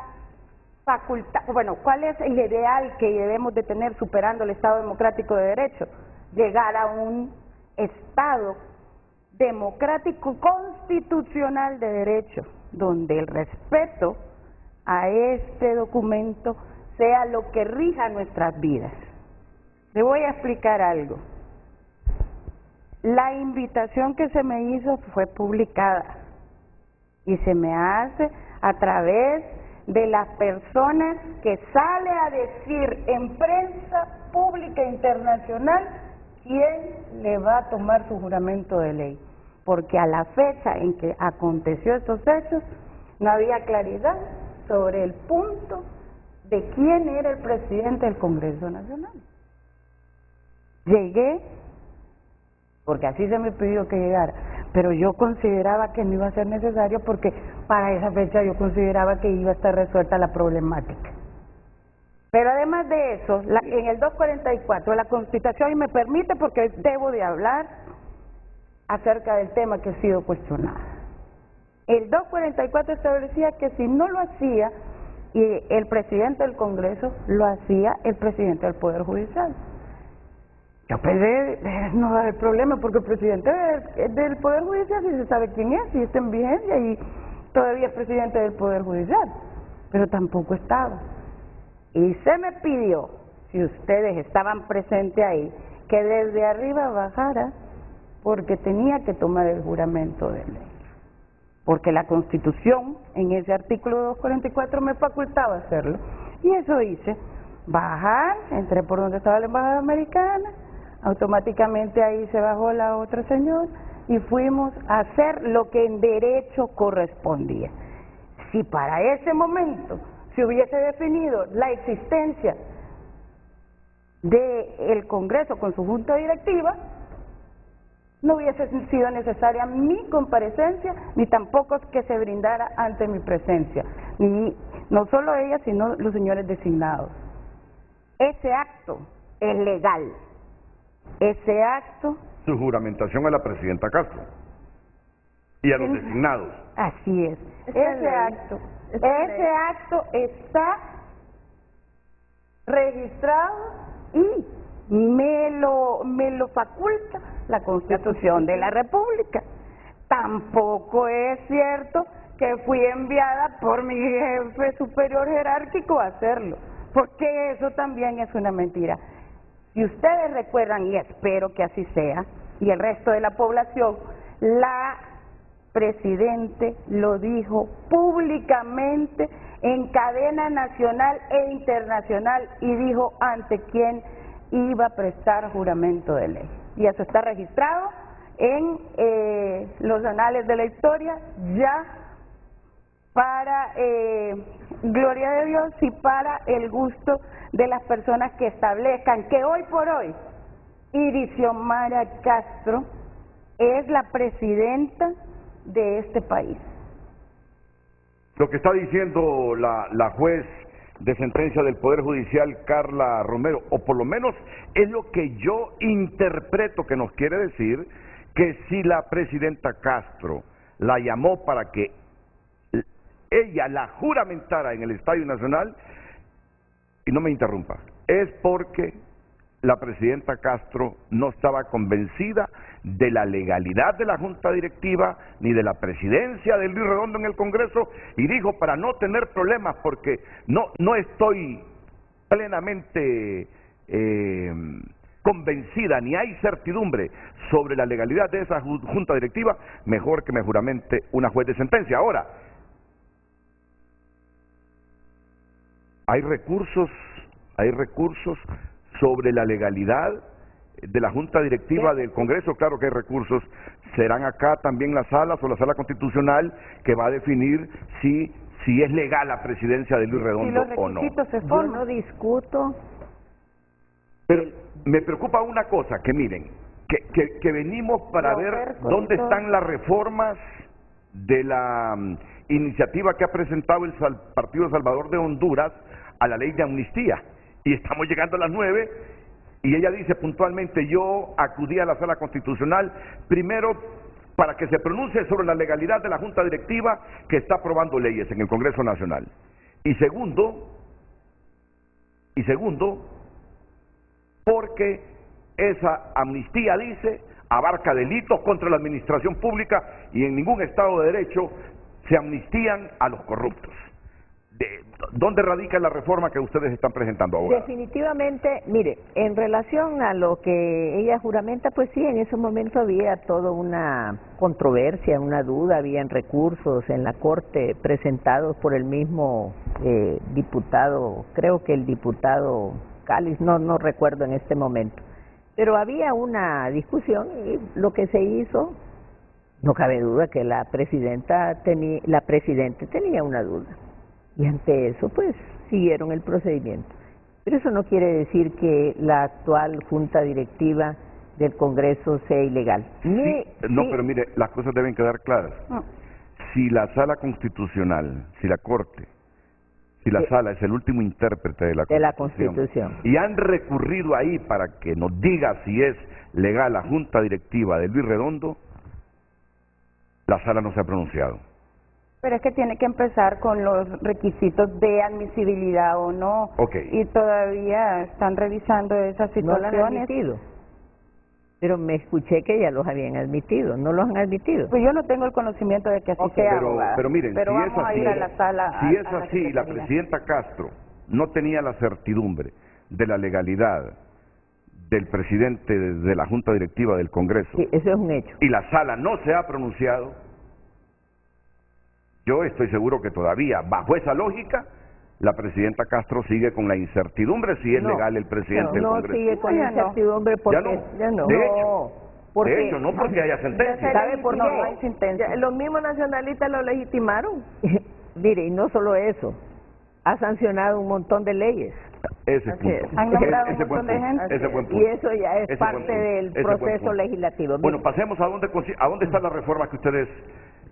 facultad, cuál es el ideal que debemos de tener superando el Estado democrático de derecho? Llegar a un Estado democrático constitucional de derecho, donde el respeto a este documento sea lo que rija nuestras vidas. Le voy a explicar algo. La invitación que se me hizo fue publicada y se me hace a través de las personas que sale a decir en prensa pública internacional quién le va a tomar su juramento de ley, porque a la fecha en que aconteció estos hechos no había claridad sobre el punto de quién era el presidente del Congreso Nacional. Llegué porque así se me pidió que llegara, pero yo consideraba que no iba a ser necesario porque para esa fecha yo consideraba que iba a estar resuelta la problemática. Pero además de eso, en el 244 la Constitución, y me permite porque debo de hablar acerca del tema que ha sido cuestionado. El 244 establecía que si no lo hacía el presidente del Congreso, lo hacía el presidente del Poder Judicial. Yo pensé, no va a haber problema porque el presidente del Poder Judicial sí se sabe quién es, y está en vigencia y todavía es presidente del Poder Judicial, pero tampoco estaba. Y se me pidió, si ustedes estaban presentes ahí, que desde arriba bajara porque tenía que tomar el juramento de ley. Porque la Constitución, en ese artículo 244, me facultaba hacerlo. Y eso hice, bajar, entré por donde estaba la embajada americana, automáticamente ahí se bajó la otra señora y fuimos a hacer lo que en derecho correspondía. Si para ese momento se hubiese definido la existencia del Congreso con su junta directiva, no hubiese sido necesaria mi comparecencia, ni tampoco que se brindara ante mi presencia, ni no solo ella, sino los señores designados. Ese acto es legal. Ese acto... Su juramentación a la presidenta Castro y a los designados. Así es. Ese acto está registrado y me lo faculta la Constitución de la República. Tampoco es cierto que fui enviada por mi jefe superior jerárquico a hacerlo, porque eso también es una mentira. Si ustedes recuerdan, y espero que así sea, y el resto de la población, la Presidente lo dijo públicamente en cadena nacional e internacional y dijo ante quién iba a prestar juramento de ley. Y eso está registrado en los anales de la historia ya para gloria de Dios y para el gusto de las personas que establezcan que hoy por hoy Irixiomara Castro es la presidenta de este país. Lo que está diciendo la juez de sentencia del Poder Judicial, Carla Romero, o por lo menos es lo que yo interpreto que nos quiere decir, que si la presidenta Castro la llamó para que ella la juramentara en el Estadio Nacional, y no me interrumpa, es porque la presidenta Castro no estaba convencida de la legalidad de la Junta Directiva ni de la presidencia de Luis Redondo en el Congreso, y dijo, para no tener problemas, porque no estoy plenamente convencida ni hay certidumbre sobre la legalidad de esa Junta Directiva, mejor que me juramente una juez de sentencia. Ahora, hay recursos sobre la legalidad de la Junta Directiva del Congreso. Claro que hay recursos. Serán acá también las salas o la Sala Constitucional que va a definir si es legal la presidencia de Luis Redondo o no. Yo no discuto. Pero me preocupa una cosa, que miren, que venimos para ver dónde están las reformas de la iniciativa que ha presentado el Partido Salvador de Honduras a la ley de amnistía, y estamos llegando a las 9 y ella dice puntualmente, yo acudí a la Sala Constitucional primero para que se pronuncie sobre la legalidad de la Junta Directiva que está aprobando leyes en el Congreso Nacional, y segundo porque esa amnistía, dice, abarca delitos contra la administración pública y en ningún Estado de Derecho se amnistían a los corruptos. ¿Dónde radica la reforma que ustedes están presentando ahora? Definitivamente, mire, en relación a lo que ella juramenta, pues sí, en ese momento había toda una controversia, una duda, habían recursos en la Corte presentados por el mismo diputado, creo que el diputado Cáliz, no recuerdo en este momento, pero había una discusión y lo que se hizo, no cabe duda que la presidente tenía una duda. Y ante eso, pues, siguieron el procedimiento. Pero eso no quiere decir que la actual junta directiva del Congreso sea ilegal. No, pero mire, las cosas deben quedar claras. No. Si la Sala Constitucional, si la Corte, si la Sala es el último intérprete de la Constitución, y han recurrido ahí para que nos diga si es legal la junta directiva de Luis Redondo, la Sala no se ha pronunciado. Pero es que tiene que empezar con los requisitos de admisibilidad o no. Okay. Y todavía están revisando esas No lo han situaciones. admitido. Pero me escuché que ya los habían admitido. ¿No los han admitido? Pues yo no tengo el conocimiento de que así sea, abogada. Pero miren, pero si vamos es así, a ir a la sala. si es a la así, la secretaría. presidenta Castro no tenía la certidumbre de la legalidad del presidente de la Junta Directiva del Congreso, Sí, eso es un hecho. y la Sala no se ha pronunciado, yo estoy seguro que todavía, bajo esa lógica, la presidenta Castro sigue con la incertidumbre si es legal el presidente del No Congreso. sigue con Ya no. incertidumbre porque... Ya no. De hecho, no porque haya sentencia. ¿Sabe por No, qué? no hay sentencia. Ya, los mismos nacionalistas lo legitimaron. Mire, y no solo eso, ha sancionado un montón de leyes. Ese Así es. punto. Han nombrado Ese un buen montón de punto. gente. Ese buen punto. Y eso ya es Ese parte buen punto. del Ese buen proceso punto. legislativo. Bueno, Mire, pasemos a dónde está la reforma que ustedes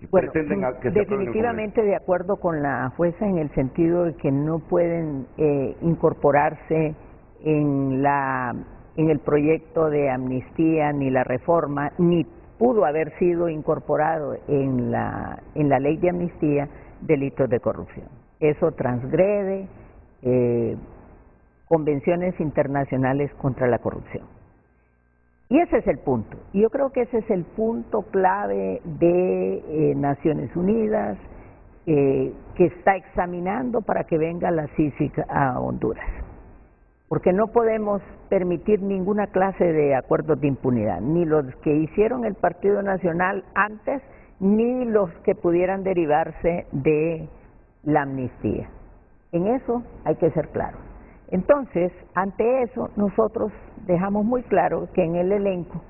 pretenden que se apruebe en el definitivamente de acuerdo con la jueza en el sentido de que no pueden incorporarse en el proyecto de amnistía ni la reforma, ni pudo haber sido incorporado en la ley de amnistía delitos de corrupción. Eso transgrede convenciones internacionales contra la corrupción. Y ese es el punto. Y yo creo que ese es el punto clave de Naciones Unidas, que está examinando para que venga la CICIG a Honduras. Porque no podemos permitir ninguna clase de acuerdos de impunidad, ni los que hicieron el Partido Nacional antes, ni los que pudieran derivarse de la amnistía. En eso hay que ser claros. Entonces, ante eso, nosotros dejamos muy claro que en el elenco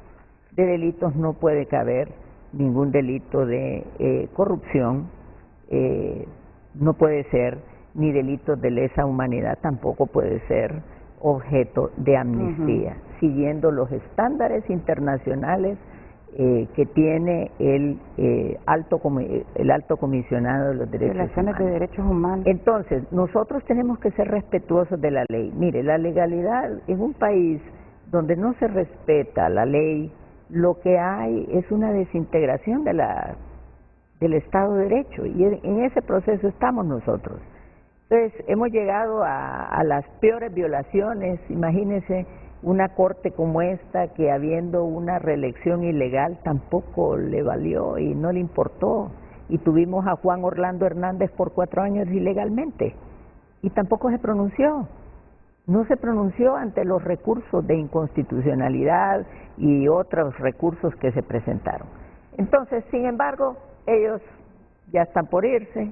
de delitos no puede caber ningún delito de corrupción, no puede ser ni delitos de lesa humanidad, tampoco puede ser objeto de amnistía, siguiendo los estándares internacionales que tiene el alto comisionado de los derechos Violaciones de humanos. derechos humanos. Entonces, nosotros tenemos que ser respetuosos de la ley. Mire, la legalidad en un país donde no se respeta la ley, lo que hay es una desintegración del Estado de Derecho, y en ese proceso estamos nosotros. Entonces, hemos llegado a las peores violaciones. Imagínense una corte como esta que, habiendo una reelección ilegal, tampoco le valió y no le importó, y tuvimos a Juan Orlando Hernández por 4 años ilegalmente y tampoco se pronunció. No se pronunció ante los recursos de inconstitucionalidad y otros recursos que se presentaron. Entonces, sin embargo, ellos ya están por irse.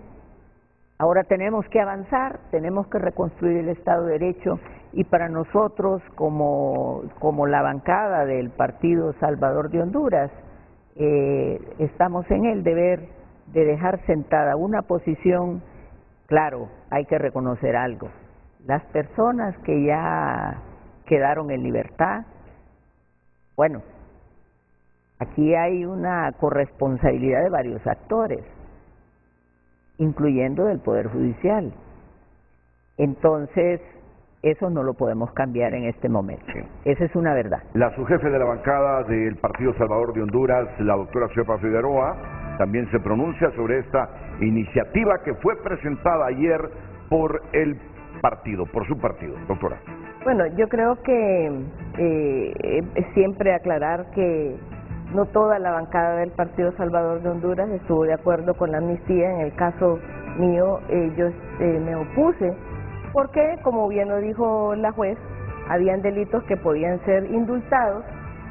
Ahora tenemos que avanzar, tenemos que reconstruir el Estado de Derecho, y para nosotros, como la bancada del Partido Salvador de Honduras, estamos en el deber de dejar sentada una posición. Claro, hay que reconocer algo. Las personas que ya quedaron en libertad, bueno, aquí hay una corresponsabilidad de varios actores, incluyendo del Poder Judicial. Entonces, eso no lo podemos cambiar en este momento. Esa es una verdad. La subjefe de la bancada del Partido Salvador de Honduras, la doctora Xiomara Figueroa, también se pronuncia sobre esta iniciativa que fue presentada ayer por el partido, por su partido. Doctora. Bueno, yo creo que siempre aclarar que no toda la bancada del Partido Salvador de Honduras estuvo de acuerdo con la amnistía. En el caso mío, yo me opuse, porque, como bien lo dijo la juez, habían delitos que podían ser indultados,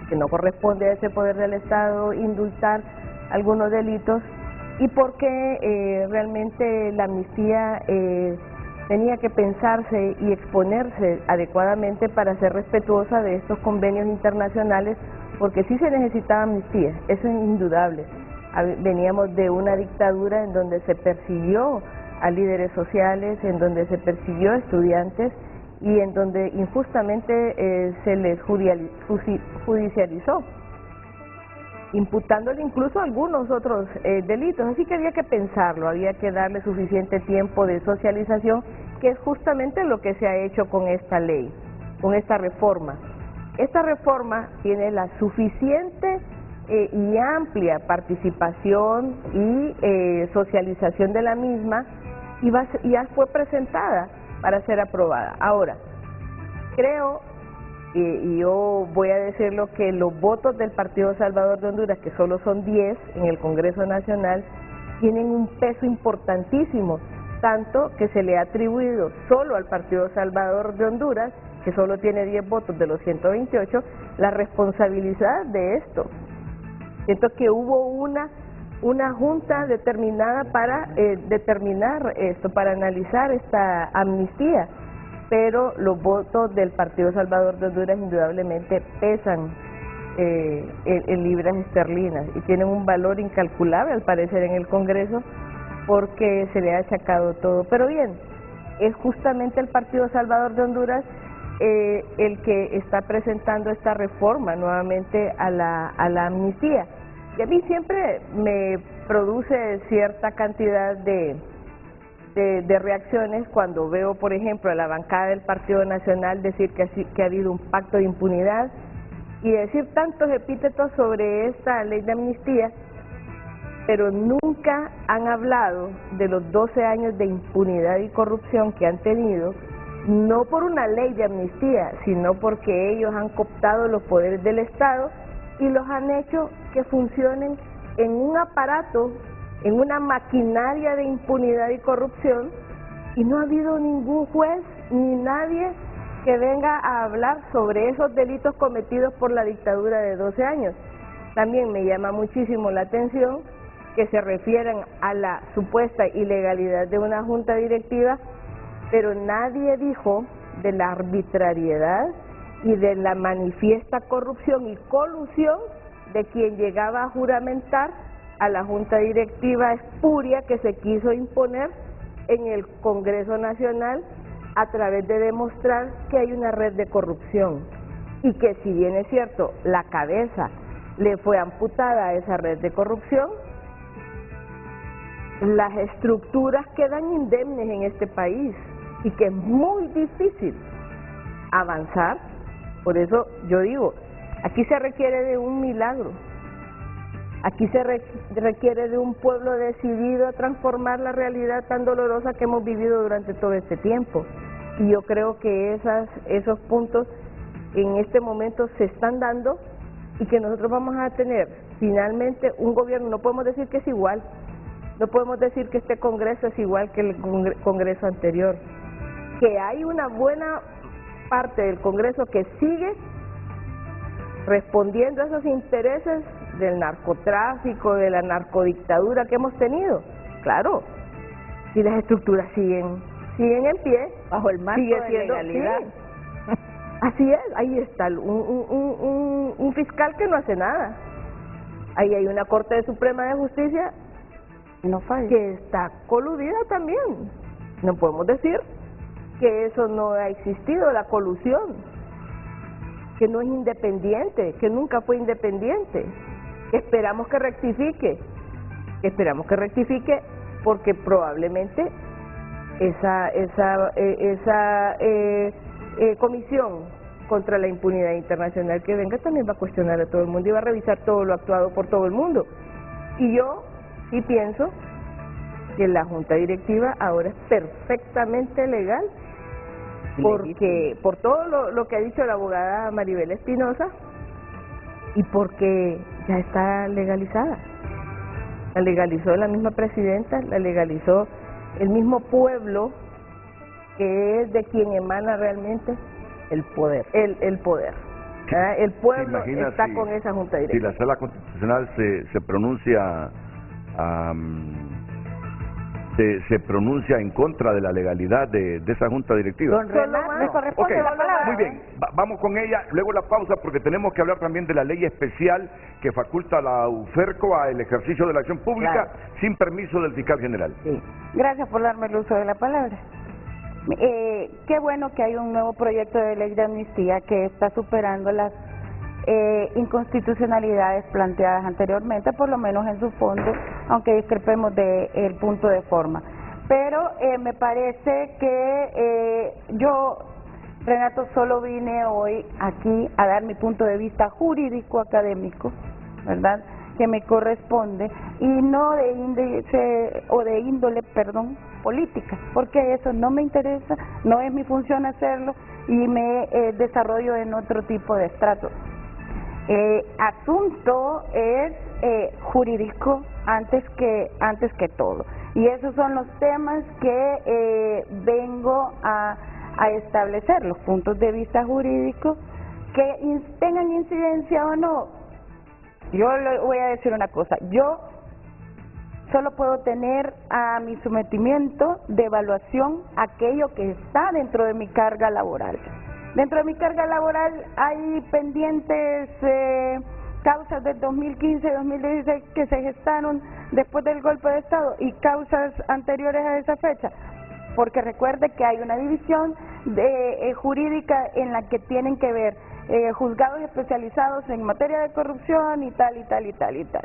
que no corresponde a ese poder del Estado indultar algunos delitos, y porque realmente la amnistía tenía que pensarse y exponerse adecuadamente para ser respetuosa de estos convenios internacionales, porque sí se necesitaba amnistía, eso es indudable. Veníamos de una dictadura en donde se persiguió a líderes sociales, en donde se persiguió a estudiantes y en donde injustamente se les judicializó, imputándole incluso algunos otros delitos. Así que había que pensarlo, había que darle suficiente tiempo de socialización, que es justamente lo que se ha hecho con esta ley, con esta reforma. Esta reforma tiene la suficiente y amplia participación y socialización de la misma, y ya fue presentada para ser aprobada. Ahora, creo, y yo voy a decirlo, que los votos del Partido Salvador de Honduras, que solo son 10 en el Congreso Nacional, tienen un peso importantísimo, tanto que se le ha atribuido solo al Partido Salvador de Honduras, que solo tiene 10 votos de los 128, la responsabilidad de esto. Siento que hubo una junta determinada para determinar esto, para analizar esta amnistía, pero los votos del Partido Salvador de Honduras indudablemente pesan en libras esterlinas y tienen un valor incalculable al parecer en el Congreso, porque se le ha achacado todo. Pero bien, es justamente el Partido Salvador de Honduras el que está presentando esta reforma nuevamente a la amnistía. Y a mí siempre me produce cierta cantidad de reacciones cuando veo, por ejemplo, a la bancada del Partido Nacional decir que ha habido un pacto de impunidad y decir tantos epítetos sobre esta ley de amnistía, pero nunca han hablado de los 12 años de impunidad y corrupción que han tenido, no por una ley de amnistía, sino porque ellos han cooptado los poderes del Estado y los han hecho que funcionen en un aparato, en una maquinaria de impunidad y corrupción, y no ha habido ningún juez ni nadie que venga a hablar sobre esos delitos cometidos por la dictadura de 12 años. También me llama muchísimo la atención que se refieran a la supuesta ilegalidad de una junta directiva, pero nadie dijo de la arbitrariedad y de la manifiesta corrupción y colusión de quien llegaba a juramentar a la junta directiva espuria que se quiso imponer en el Congreso Nacional a través de demostrar que hay una red de corrupción y que, si bien es cierto, la cabeza le fue amputada a esa red de corrupción, las estructuras quedan indemnes en este país y que es muy difícil avanzar. Por eso yo digo, aquí se requiere de un milagro, aquí se requiere de un pueblo decidido a transformar la realidad tan dolorosa que hemos vivido durante todo este tiempo. Y yo creo que esos puntos en este momento se están dando y que nosotros vamos a tener finalmente un gobierno. No podemos decir que es igual, no podemos decir que este Congreso es igual que el Congreso anterior, que hay una buena parte del Congreso que sigue respondiendo a esos intereses del narcotráfico, de la narcodictadura que hemos tenido. Claro, si las estructuras siguen en pie, bajo el marco de legalidad. Sí. Así es, ahí está un fiscal que no hace nada. Ahí hay una Corte Suprema de Justicia no falla, que está coludida también. No podemos decir que eso no ha existido, la colusión, que no es independiente, que nunca fue independiente. Esperamos que rectifique, porque probablemente esa comisión contra la impunidad internacional que venga también va a cuestionar a todo el mundo y va a revisar todo lo actuado por todo el mundo. Y yo sí pienso que la junta directiva ahora es perfectamente legal, porque por todo lo que ha dicho la abogada Maribel Espinosa y porque ya está legalizada. La legalizó la misma presidenta, la legalizó el mismo pueblo, que es de quien emana realmente El poder. el poder. El pueblo ¿Se imagina está si- con esa Junta Si Directiva. la Sala Constitucional se pronuncia se pronuncia en contra de la legalidad de esa Junta Directiva. Don Renato, Me corresponde Ok, la palabra. muy bien, vamos con ella, luego la pausa porque tenemos que hablar también de la ley especial que faculta a la UFERCO al ejercicio de la acción pública Claro. sin permiso del fiscal general. Sí. Gracias por darme el uso de la palabra. Qué bueno que hay un nuevo proyecto de ley de amnistía que está superando las inconstitucionalidades planteadas anteriormente, por lo menos en su fondo, aunque discrepemos del punto de forma. Pero me parece que yo, Renato, solo vine hoy aquí a dar mi punto de vista jurídico académico, ¿verdad?, que me corresponde, y no de índole política, porque eso no me interesa, no es mi función hacerlo y me desarrollo en otro tipo de estratos. Asunto es jurídico antes que todo, y esos son los temas que vengo a establecer, los puntos de vista jurídicos que tengan incidencia o no. Yo le voy a decir una cosa, yo solo puedo tener a mi sometimiento de evaluación aquello que está dentro de mi carga laboral. Dentro de mi carga laboral hay pendientes causas del 2015 y 2016 que se gestaron después del golpe de Estado y causas anteriores a esa fecha, porque recuerde que hay una división jurídica en la que tienen que ver juzgados especializados en materia de corrupción y tal, y tal, y tal, y tal.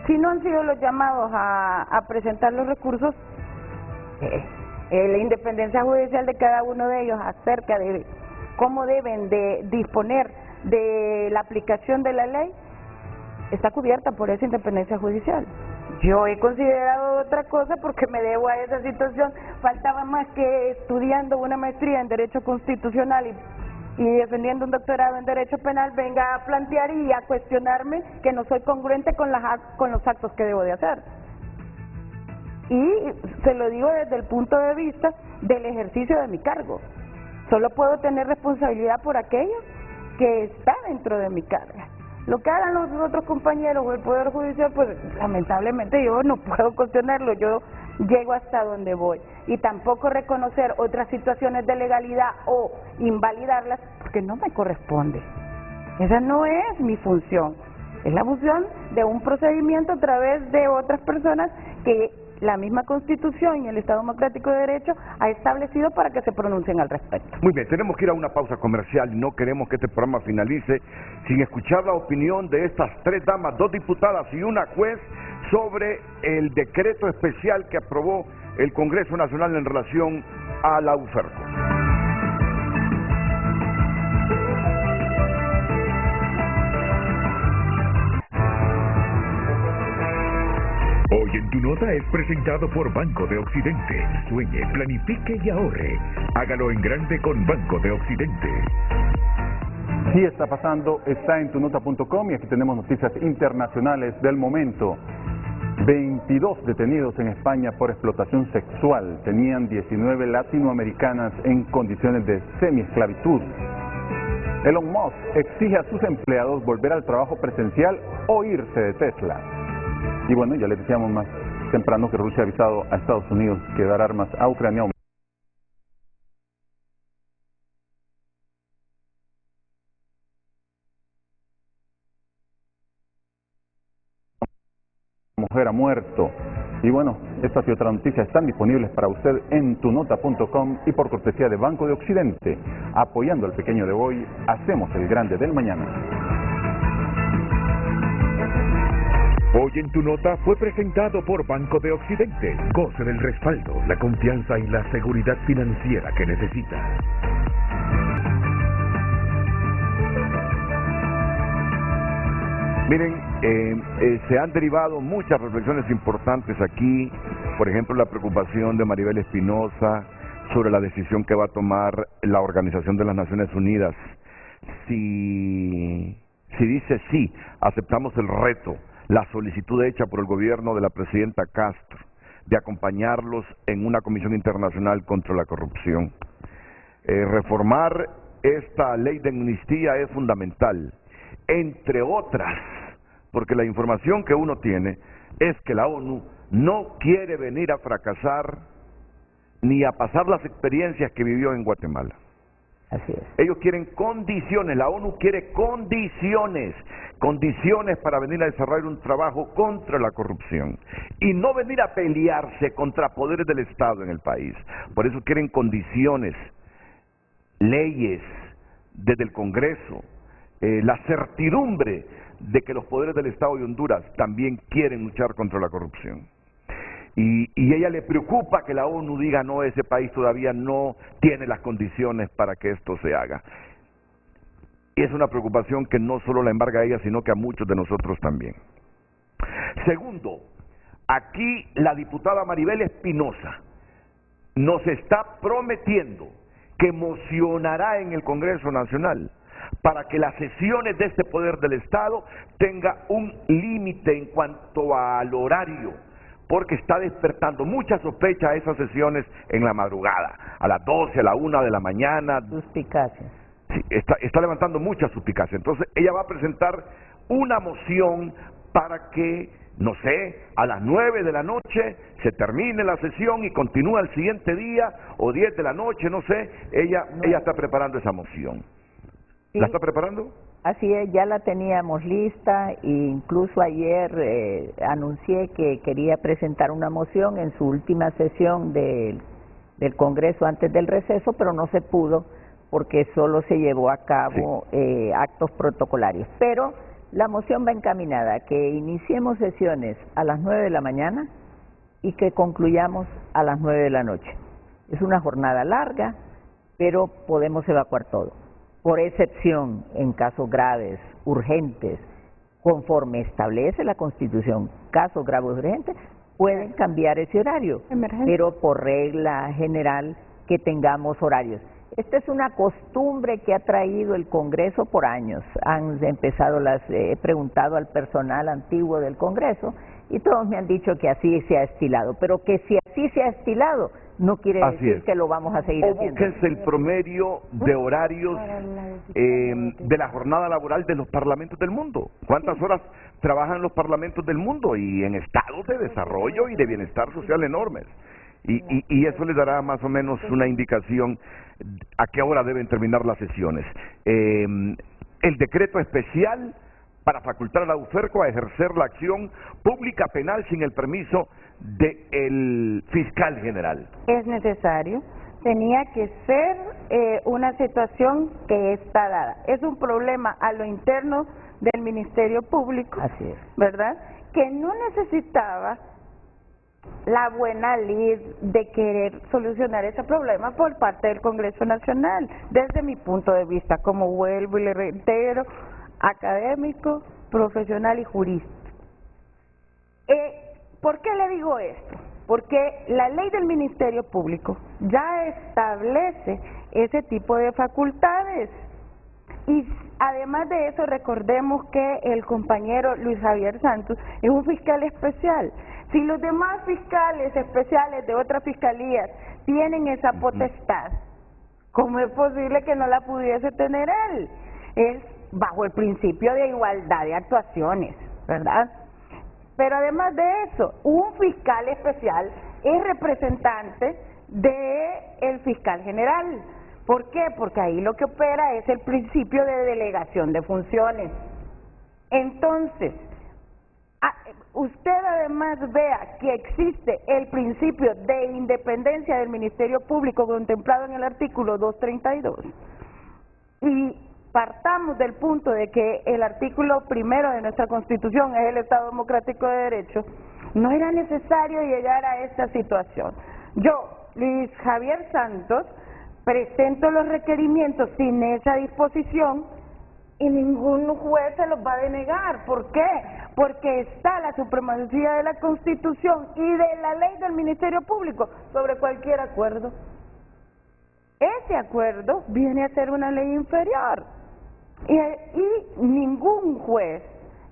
Si no han sido los llamados a presentar los recursos, la independencia judicial de cada uno de ellos acerca de cómo deben de disponer de la aplicación de la ley, está cubierta por esa independencia judicial. Yo he considerado otra cosa porque me debo a esa situación, faltaba más que estudiando una maestría en Derecho Constitucional y defendiendo un doctorado en Derecho Penal venga a plantear y a cuestionarme que no soy congruente con los actos que debo de hacer. Y se lo digo desde el punto de vista del ejercicio de mi cargo. Solo puedo tener responsabilidad por aquello que está dentro de mi carga. Lo que hagan los otros compañeros o el Poder Judicial, pues lamentablemente yo no puedo cuestionarlo, yo llego hasta donde voy. Y tampoco reconocer otras situaciones de legalidad o invalidarlas, porque no me corresponde. Esa no es mi función. Es la función de un procedimiento a través de otras personas que la misma Constitución y el Estado Democrático de Derecho ha establecido para que se pronuncien al respecto. Muy bien, tenemos que ir a una pausa comercial y no queremos que este programa finalice sin escuchar la opinión de estas tres damas, dos diputadas y una juez, sobre el decreto especial que aprobó el Congreso Nacional en relación a la UFERCO. Hoy en Tu Nota es presentado por Banco de Occidente. Sueñe, planifique y ahorre. Hágalo en grande con Banco de Occidente. Sí está pasando, está en tunota.com y aquí tenemos noticias internacionales del momento. 22 detenidos en España por explotación sexual. Tenían 19 latinoamericanas en condiciones de semiesclavitud. Elon Musk exige a sus empleados volver al trabajo presencial o irse de Tesla. Y bueno, ya les decíamos más temprano que Rusia ha avisado a Estados Unidos que dar armas a Ucrania. Mujer ha muerto. Y bueno, estas y otras noticias están disponibles para usted en tunota.com y por cortesía de Banco de Occidente. Apoyando al pequeño de hoy, hacemos el grande del mañana. Hoy en Tu Nota fue presentado por Banco de Occidente. Goce del respaldo, la confianza y la seguridad financiera que necesita. Miren, se han derivado muchas reflexiones importantes aquí, por ejemplo la preocupación de Maribel Espinosa sobre la decisión que va a tomar la Organización de las Naciones Unidas. Si dice sí, aceptamos el reto, la solicitud hecha por el gobierno de la presidenta Castro de acompañarlos en una comisión internacional contra la corrupción. Reformar esta ley de amnistía es fundamental, entre otras, porque la información que uno tiene es que la ONU no quiere venir a fracasar ni a pasar las experiencias que vivió en Guatemala. Así es. Ellos quieren condiciones, la ONU quiere condiciones para venir a desarrollar un trabajo contra la corrupción y no venir a pelearse contra poderes del Estado en el país. Por eso quieren condiciones, leyes desde el Congreso, la certidumbre de que los poderes del Estado de Honduras también quieren luchar contra la corrupción. Y ella le preocupa que la ONU diga no, ese país todavía no tiene las condiciones para que esto se haga. Y es una preocupación que no solo la embarga a ella, sino que a muchos de nosotros también. Segundo, aquí la diputada Maribel Espinosa nos está prometiendo que mocionará en el Congreso Nacional para que las sesiones de este poder del Estado tenga un límite en cuanto al horario, porque está despertando mucha sospecha a esas sesiones en la madrugada, a las 12, a la 1 de la mañana. Suspicacia. Sí, está levantando mucha suspicacia. Entonces ella va a presentar una moción para que, no sé, a las 9 de la noche se termine la sesión y continúa el siguiente día, o 10 de la noche, no sé. Ella está preparando esa moción. Sí. ¿La está preparando? Así es, ya la teníamos lista e incluso ayer anuncié que quería presentar una moción en su última sesión del Congreso antes del receso, pero no se pudo porque solo se llevó a cabo actos protocolarios. Pero la moción va encaminada a que iniciemos sesiones a las 9 de la mañana y que concluyamos a las 9 de la noche. Es una jornada larga, pero podemos evacuar todo. Por excepción, en casos graves, urgentes, conforme establece la Constitución, casos graves urgentes, pueden cambiar ese horario, pero por regla general que tengamos horarios. Esta es una costumbre que ha traído el Congreso por años. Han empezado he preguntado al personal antiguo del Congreso y todos me han dicho que así se ha estilado, pero que si así se ha estilado, no quiere decir que lo vamos a seguir haciendo. O búsquense el promedio de horarios de la jornada laboral de los parlamentos del mundo. ¿Cuántas horas trabajan los parlamentos del mundo? Y en estados de desarrollo y de bienestar social enormes. Y eso les dará más o menos una indicación a qué hora deben terminar las sesiones. El decreto especial para facultar a la UFERCO a ejercer la acción pública penal sin el permiso del fiscal general. Es necesario, tenía que ser una situación que está dada. Es un problema a lo interno del Ministerio Público, así es, ¿verdad? Que no necesitaba la buena lid de querer solucionar ese problema por parte del Congreso Nacional, desde mi punto de vista, como vuelvo y le reitero, académico, profesional y jurista. ¿Por qué le digo esto? Porque la ley del Ministerio Público ya establece ese tipo de facultades. Y además de eso, recordemos que el compañero Luis Javier Santos es un fiscal especial. Si los demás fiscales especiales de otras fiscalías tienen esa potestad, ¿cómo es posible que no la pudiese tener él? Es bajo el principio de igualdad de actuaciones, ¿verdad? Pero además de eso, un fiscal especial es representante del fiscal general. ¿Por qué? Porque ahí lo que opera es el principio de delegación de funciones. Entonces, usted además vea que existe el principio de independencia del Ministerio Público contemplado en el artículo 232 y partamos del punto de que el artículo primero de nuestra Constitución es el Estado Democrático de Derecho, no era necesario llegar a esta situación. Yo, Luis Javier Santos, presento los requerimientos sin esa disposición y ningún juez se los va a denegar. ¿Por qué? Porque está la supremacía de la Constitución y de la ley del Ministerio Público sobre cualquier acuerdo. Ese acuerdo viene a ser una ley inferior y ningún juez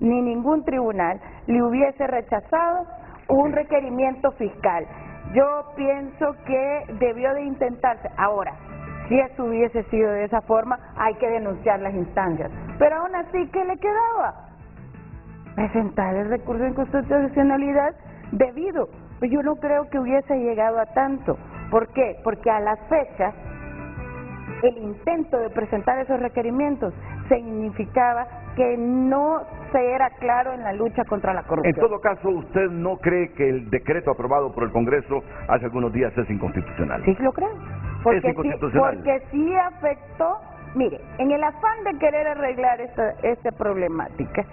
ni ningún tribunal le hubiese rechazado un requerimiento fiscal. Yo pienso que debió de intentarse. Ahora, si eso hubiese sido de esa forma, hay que denunciar las instancias. Pero aún así, ¿qué le quedaba? Presentar el recurso de inconstitucionalidad debido. Pues yo no creo que hubiese llegado a tanto. ¿Por qué? Porque a las fechas, el intento de presentar esos requerimientos significaba que no se era claro en la lucha contra la corrupción. En todo caso, ¿usted no cree que el decreto aprobado por el Congreso hace algunos días es inconstitucional? Sí, lo creo. Es inconstitucional. Porque sí afectó, mire, en el afán de querer arreglar esta problemática,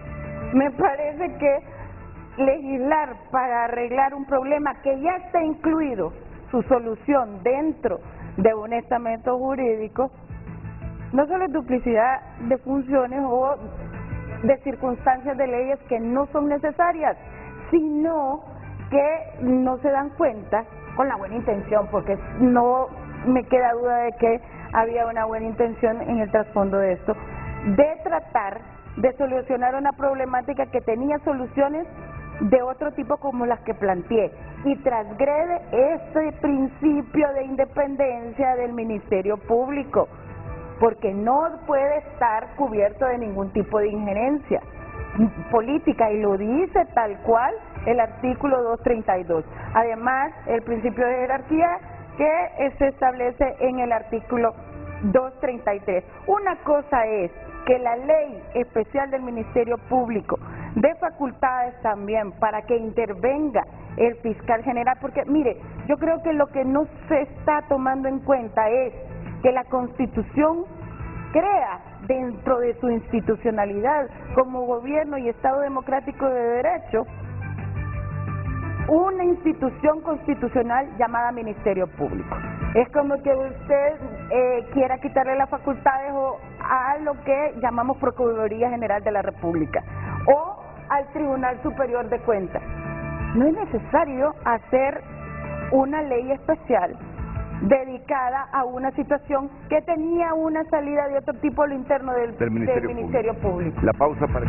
me parece que legislar para arreglar un problema que ya está incluido su solución dentro de un estamento jurídico, no solo es duplicidad de funciones o de circunstancias de leyes que no son necesarias, sino que no se dan cuenta con la buena intención, porque no me queda duda de que había una buena intención en el trasfondo de esto, de tratar de solucionar una problemática que tenía soluciones de otro tipo como las que planteé y transgrede ese principio de independencia del Ministerio Público, porque no puede estar cubierto de ningún tipo de injerencia política, y lo dice tal cual el artículo 232. Además, el principio de jerarquía que se establece en el artículo 233. Una cosa es que la ley especial del Ministerio Público dé facultades también para que intervenga el fiscal general, porque mire, yo creo que lo que no se está tomando en cuenta es que la Constitución crea dentro de su institucionalidad como gobierno y Estado democrático de derecho una institución constitucional llamada Ministerio Público. Es como que usted quiera quitarle las facultades a lo que llamamos Procuraduría General de la República o al Tribunal Superior de Cuentas. No es necesario hacer una ley especial dedicada a una situación que tenía una salida de otro tipo a lo interno del Ministerio Público. La pausa para...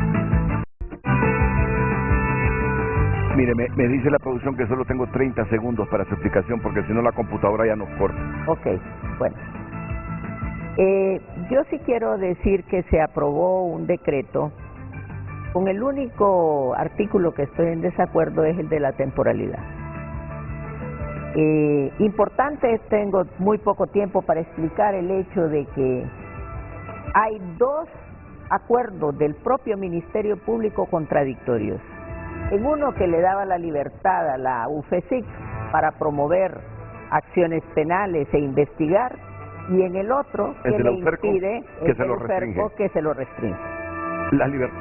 Mire, me dice la producción que solo tengo 30 segundos para su explicación, porque si no la computadora ya nos corta. Ok, bueno. Yo sí quiero decir que se aprobó un decreto. Con el único artículo que estoy en desacuerdo es el de la temporalidad. Importante, tengo muy poco tiempo para explicar el hecho de que hay dos acuerdos del propio Ministerio Público contradictorios. En uno que le daba la libertad a la UFESIC para promover acciones penales e investigar, y en el otro que le impide, que se lo restringe. Que se lo restringe. La libertad.